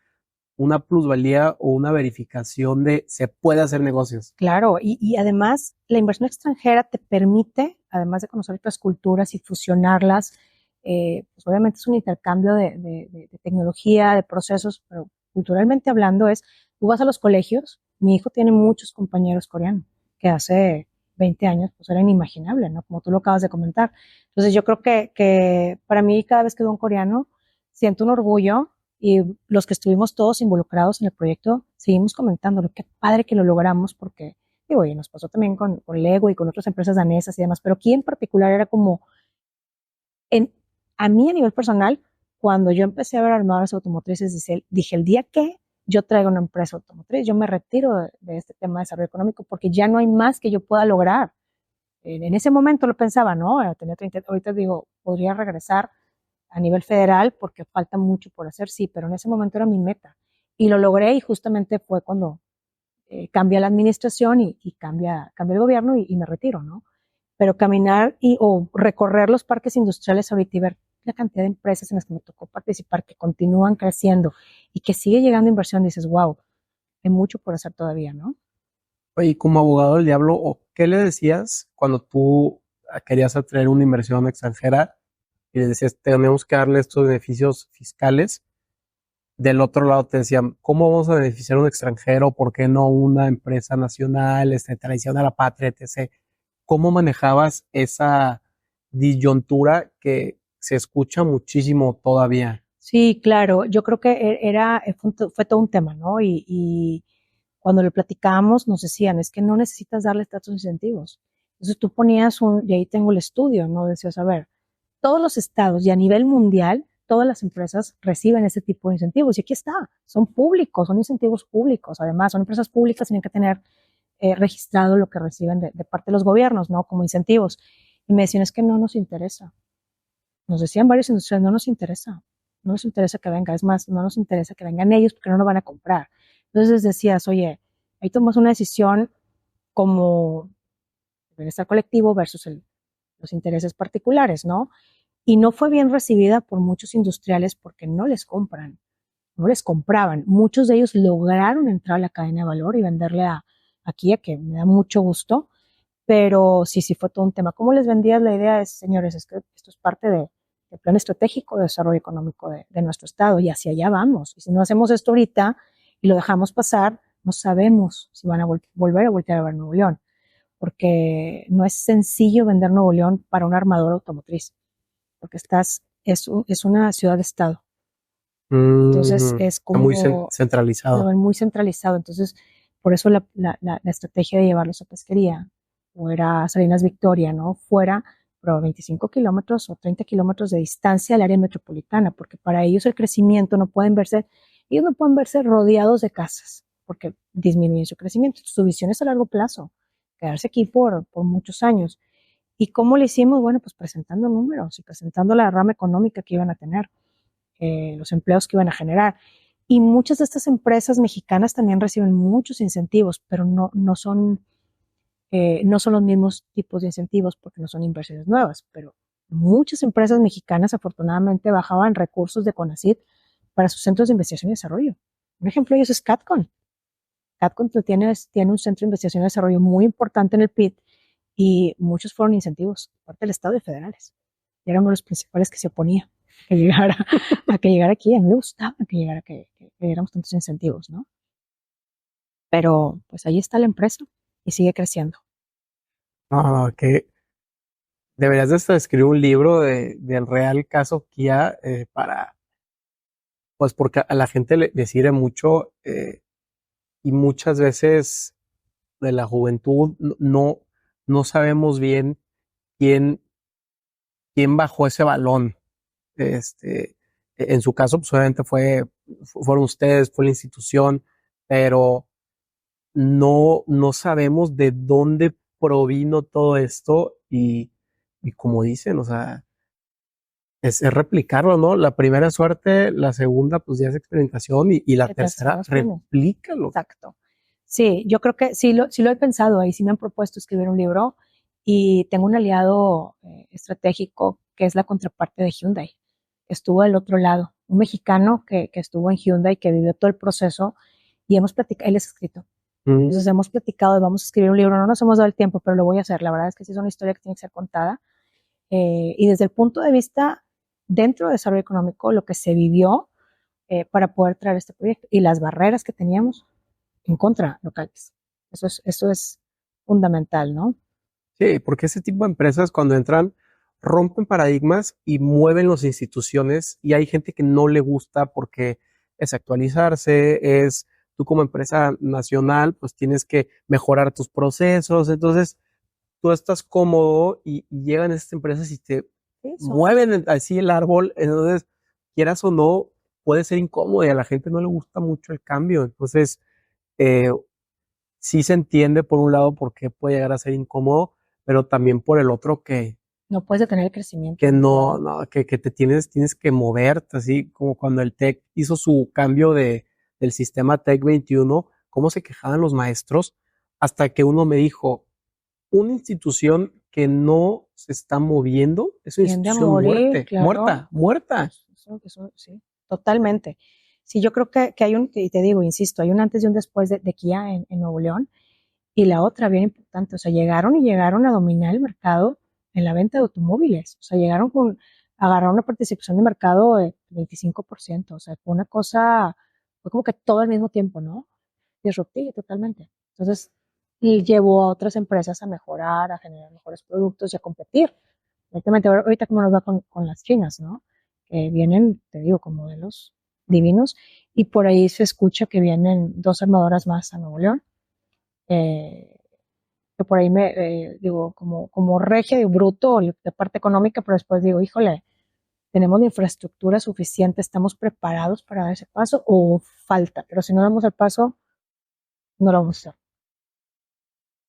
una plusvalía o una verificación de se puede hacer negocios. claro, y además la inversión extranjera te permite, además de conocer otras culturas y fusionarlas, pues obviamente es un intercambio de tecnología, de procesos, pero culturalmente hablando es, tú vas a los colegios, mi hijo tiene muchos compañeros coreanos, que hace 20 años pues era inimaginable, ¿no? Como tú lo acabas de comentar. Entonces yo creo que para mí cada vez que veo un coreano, siento un orgullo y los que estuvimos todos involucrados en el proyecto seguimos comentándolo. Qué padre que lo logramos porque, digo, y nos pasó también con Lego y con otras empresas danesas y demás, pero aquí en particular era como, en, a mí a nivel personal, cuando yo empecé a ver armadoras automotrices, dije, el día que yo traiga una empresa automotriz, yo me retiro de este tema de desarrollo económico porque ya no hay más que yo pueda lograr. En ese momento lo pensaba, ¿no? Tenía 30, ahorita digo, podría regresar a nivel federal porque falta mucho por hacer, sí, pero en ese momento era mi meta. Y lo logré y justamente fue cuando cambia la administración y cambia el gobierno y me retiro, ¿no? Pero caminar o recorrer los parques industriales ahorita y ver la cantidad de empresas en las que me tocó participar que continúan creciendo y que sigue llegando inversión, dices, wow, hay mucho por hacer todavía, ¿no? Oye, como abogado del diablo, ¿o qué le decías cuando tú querías atraer una inversión extranjera y le decías, tenemos que darle estos beneficios fiscales? Del otro lado te decían, ¿cómo vamos a beneficiar a un extranjero? ¿Por qué no una empresa nacional, traición a la patria, etc.? ¿Cómo manejabas esa disyuntura que se escucha muchísimo todavía? Sí, claro, yo creo que fue todo un tema, ¿no? Y cuando lo platicábamos nos decían, es que no necesitas darle tantos incentivos. Entonces tú ponías y ahí tengo el estudio, ¿no? Decías, a ver, todos los estados y a nivel mundial, todas las empresas reciben ese tipo de incentivos. Y aquí está, son públicos, son incentivos públicos. Además, son empresas públicas, tienen que tener registrado lo que reciben de parte de los gobiernos, ¿no? Como incentivos. Y me decían, es que no nos interesa. Nos decían varios industriales, no nos interesa que venga, es más, no nos interesa que vengan ellos porque no nos van a comprar. Entonces decías, oye, ahí tomas una decisión como el bienestar colectivo versus los intereses particulares, ¿no? Y no fue bien recibida por muchos industriales porque no les compran, no les compraban. Muchos de ellos lograron entrar a la cadena de valor y venderle a Kia, que me da mucho gusto, pero sí, sí fue todo un tema. ¿Cómo les vendías la idea? Señores, es que esto es parte del plan estratégico de desarrollo económico de nuestro estado y hacia allá vamos. Y si no hacemos esto ahorita y lo dejamos pasar, no sabemos si van a volver a voltear a ver Nuevo León, porque no es sencillo vender Nuevo León para un armador automotriz, porque es una ciudad-estado. Entonces es Está muy como lo centralizado. ven muy centralizado. Entonces, por eso la estrategia de llevarlos a pesquería o era Salinas Victoria, ¿no? Fuera, pero a 25 kilómetros o 30 kilómetros de distancia del área metropolitana, porque para ellos el crecimiento ellos no pueden verse rodeados de casas, porque disminuyen su crecimiento. Su visión es a largo plazo, quedarse aquí por muchos años. ¿Y cómo lo hicimos? Bueno, pues presentando números y presentando la rama económica que iban a tener, los empleos que iban a generar. Y muchas de estas empresas mexicanas también reciben muchos incentivos, pero no son los mismos tipos de incentivos porque no son inversiones nuevas, pero muchas empresas mexicanas afortunadamente bajaban recursos de CONACYT para sus centros de investigación y desarrollo. Un ejemplo de ellos es Catcon. Catcon tiene un centro de investigación y desarrollo muy importante en el PIT y muchos fueron incentivos por parte del Estado y federales. Y eran uno de los principales que se oponía. que llegara, a que llegara aquí. A mí me gustaba que llegara, que diéramos tantos incentivos, ¿no? Pero pues ahí está la empresa y sigue creciendo. No, que deberías de hasta escribir un libro del real caso Kia pues porque a la gente le sirve mucho y muchas veces de la juventud no sabemos bien quién, quién bajó ese balón. En su caso, pues obviamente fueron ustedes, fue la institución, pero no sabemos de dónde provino todo esto y como dicen, o sea, es replicarlo, ¿no? La primera suerte, la segunda, pues ya es experimentación y la El tercero tercera, es primo. replícalo. Exacto. Sí, yo creo que sí lo he pensado ahí, sí me han propuesto escribir un libro y tengo un aliado estratégico que es la contraparte de Hyundai. Estuvo al otro lado, un mexicano que estuvo en Hyundai, que vivió todo el proceso y hemos platicado, él es escrito. Mm. Entonces hemos platicado de vamos a escribir un libro, no nos hemos dado el tiempo, pero lo voy a hacer. La verdad es que sí es una historia que tiene que ser contada. Y desde el punto de vista dentro del desarrollo económico, lo que se vivió para poder traer este proyecto y las barreras que teníamos en contra locales. Eso es fundamental, ¿no? Sí, porque ese tipo de empresas cuando entran rompen paradigmas y mueven las instituciones y hay gente que no le gusta porque es actualizarse, es tú como empresa nacional, pues tienes que mejorar tus procesos, entonces tú estás cómodo y llegan estas empresas y te Eso. mueven así el árbol, entonces quieras o no, puede ser incómodo y a la gente no le gusta mucho el cambio, entonces eh, sí se entiende por un lado por qué puede llegar a ser incómodo, pero también por el otro No puedes detener el crecimiento que de ningún no, lado. no, que te tienes que moverte, así como cuando el TEC hizo su cambio del sistema TEC 21, cómo se quejaban los maestros, hasta que uno me dijo, una institución que no se está moviendo es una Tiende a institución morir, claro. muerta, muerta. Eso, sí, totalmente. Sí, yo creo que hay y te digo, insisto, hay un antes y un después de Kia en Nuevo León. Y la otra, bien importante, o sea, llegaron a dominar el mercado en la venta de automóviles. O sea, agarraron una participación de mercado de 25%. O sea, fue una cosa, fue como que todo al mismo tiempo, ¿no? Disruptiva totalmente. Entonces, y llevó a otras empresas a mejorar, a generar mejores productos y a competir. Directamente, ahorita como nos va con las chinas, ¿no? Que vienen, te digo, con modelos divinos. Y por ahí se escucha que vienen dos armadoras más a Nuevo León. Eh, que por ahí digo, como regia de bruto, de parte económica, pero después digo, híjole, tenemos la infraestructura suficiente, estamos preparados para dar ese paso o falta, pero si no damos el paso, no lo vamos a hacer.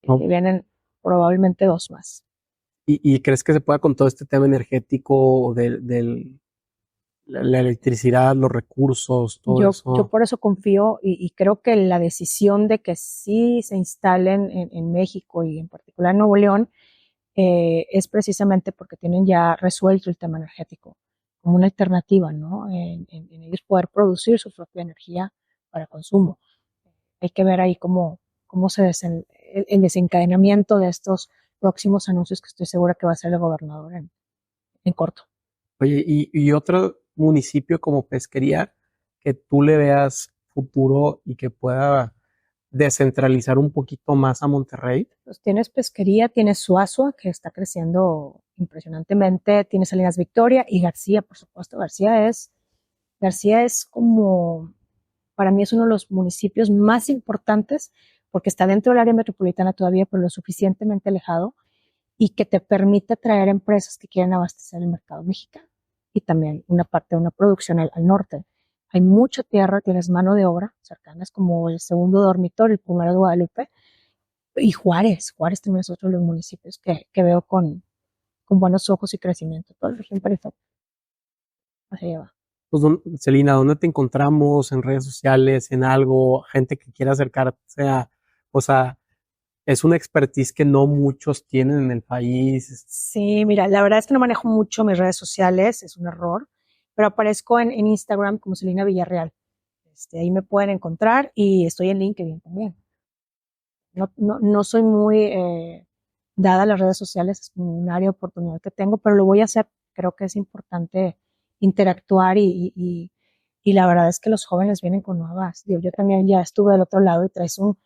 ¿No? Y vienen probablemente dos más. ¿Y crees que se pueda con todo este tema energético la electricidad, los recursos, todo Yo eso? por eso confío y creo que la decisión de que sí se instalen en México y en particular en Nuevo León es precisamente porque tienen ya resuelto el tema energético como una alternativa, ¿no? En ellos poder producir su propia energía para consumo. Hay que ver ahí cómo el desencadenamiento de estos próximos anuncios que estoy segura que va a hacer el gobernador en corto. Oye, y otro municipio como Pesquería que tú le veas futuro y que pueda descentralizar un poquito más a Monterrey. Pues tienes pesquería, tienes Suazua, que está creciendo impresionantemente, tienes Salinas Victoria y García, por supuesto. García es como, para mí es uno de los municipios más importantes porque está dentro del área metropolitana todavía, pero lo suficientemente alejado y que te permite traer empresas que quieren abastecer el mercado mexicano y también una parte de una producción al norte. Hay mucha tierra, tienes mano de obra cercanas como el segundo dormitorio, el primero de Guadalupe y Juárez también es otro de los municipios que veo con buenos ojos y crecimiento. Toda la región periférica hacia allá va. Pues, Celina, ¿dónde te encontramos? ¿En redes sociales? ¿En algo? Gente que quiera acercarse o sea, es una expertise que no muchos tienen en el país. Sí, mira, la verdad es que no manejo mucho mis redes sociales, es un error, pero aparezco en Instagram como Celina Villarreal. Ahí me pueden encontrar y estoy en LinkedIn también. No soy muy dada a las redes sociales, es como un área de oportunidad que tengo, pero lo voy a hacer. Creo que es importante interactuar y la verdad es que los jóvenes vienen con nuevas. Digo, yo también ya estuve del otro lado y traes un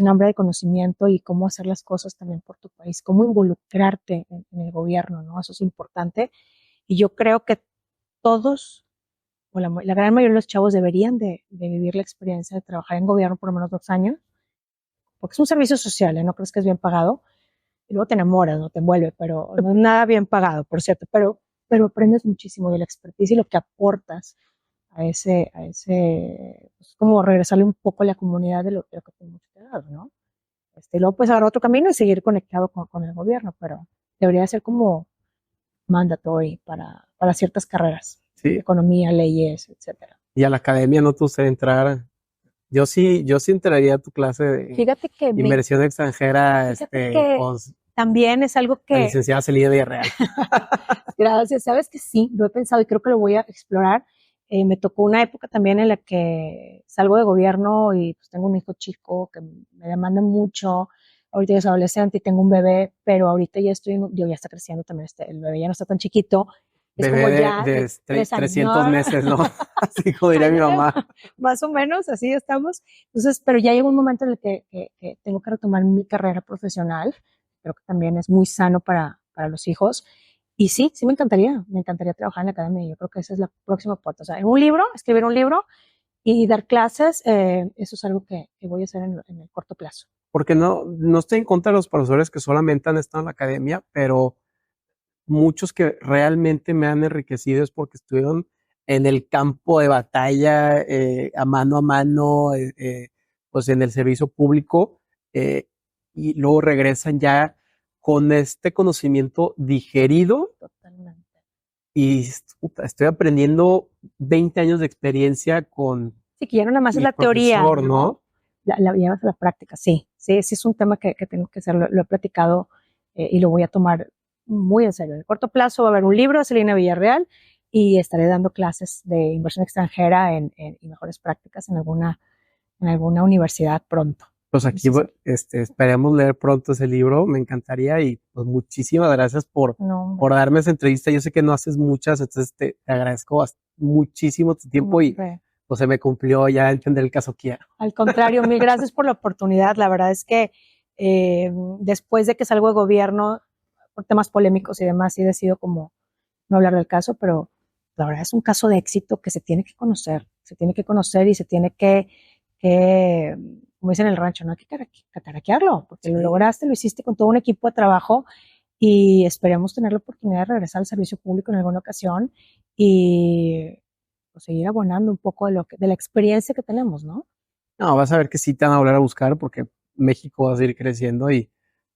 hambre de conocimiento y cómo hacer las cosas también por tu país, cómo involucrarte en el gobierno, ¿no? Eso es importante. Y yo creo que todos, o la gran mayoría de los chavos deberían de vivir la experiencia de trabajar en gobierno por lo menos 2 años, porque es un servicio social, ¿eh? No crees que es bien pagado. Y luego te enamoras, no te envuelve, pero no es nada bien pagado, por cierto, pero aprendes muchísimo de la expertise y lo que aportas pues como regresarle un poco a la comunidad de lo que te hemos dado, ¿no? Y luego pues agarrar otro camino y seguir conectado con el gobierno, pero debería ser como mandatory para ciertas carreras, Sí. economía, leyes, etcétera. Y a la academia no te gustaría entrar. Yo sí entraría a tu clase de Fíjate que inversión extranjera, que con también es algo la que, licenciada Celina Villarreal. gracias, sabes que sí, lo he pensado y creo que lo voy a explorar. Me tocó una época también en la que salgo de gobierno y pues tengo un hijo chico que me demanda mucho. Ahorita ya es adolescente y tengo un bebé, pero ahorita ya ya está creciendo también, el bebé ya no está tan chiquito. Es Bebé como ya de 3 años. 300 meses, ¿no? Así como diría mi mamá. Más o menos, así estamos. Entonces, pero ya llegó un momento en el que tengo que retomar mi carrera profesional. Creo que también es muy sano para los hijos. Y sí, me encantaría trabajar en la academia. Yo creo que esa es la próxima puerta. O sea, escribir un libro y dar clases, eso es algo que voy a hacer en el corto plazo. Porque no estoy en contra de los profesores que solamente han estado en la academia, pero muchos que realmente me han enriquecido es porque estuvieron en el campo de batalla, a mano, pues en el servicio público, y luego regresan ya con este conocimiento digerido. Totalmente. Y estoy aprendiendo 20 años de experiencia con Sí, que ya no nada más es mi la teoría, profesor, ¿no? La llevas a la práctica, sí, es un tema que tengo que hacer, lo he platicado y lo voy a tomar muy en serio. En el corto plazo va a haber un libro de Celina Villarreal y estaré dando clases de inversión extranjera y mejores prácticas en alguna universidad pronto. Pues aquí esperemos leer pronto ese libro, me encantaría y pues muchísimas gracias por darme esa entrevista. Yo sé que no haces muchas, entonces te agradezco muchísimo tu tiempo y pues se me cumplió ya entender el caso Kia. Al contrario, mil gracias por la oportunidad. La verdad es que después de que salgo de gobierno por temas polémicos y demás, sí decido como no hablar del caso, pero la verdad es un caso de éxito que se tiene que conocer y se tiene que como dicen en el rancho, no hay que cataraquearlo, porque lo lograste, lo hiciste con todo un equipo de trabajo y esperemos tener la oportunidad de regresar al servicio público en alguna ocasión y pues, seguir abonando un poco de la experiencia que tenemos, ¿no? No, vas a ver que sí te van a volver a buscar porque México va a seguir creciendo y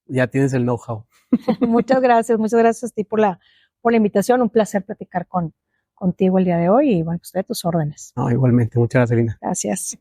ya tienes el know-how. Muchas gracias a ti por la invitación, un placer platicar contigo el día de hoy y bueno, pues de tus órdenes. No, igualmente, muchas gracias, Elina. Gracias.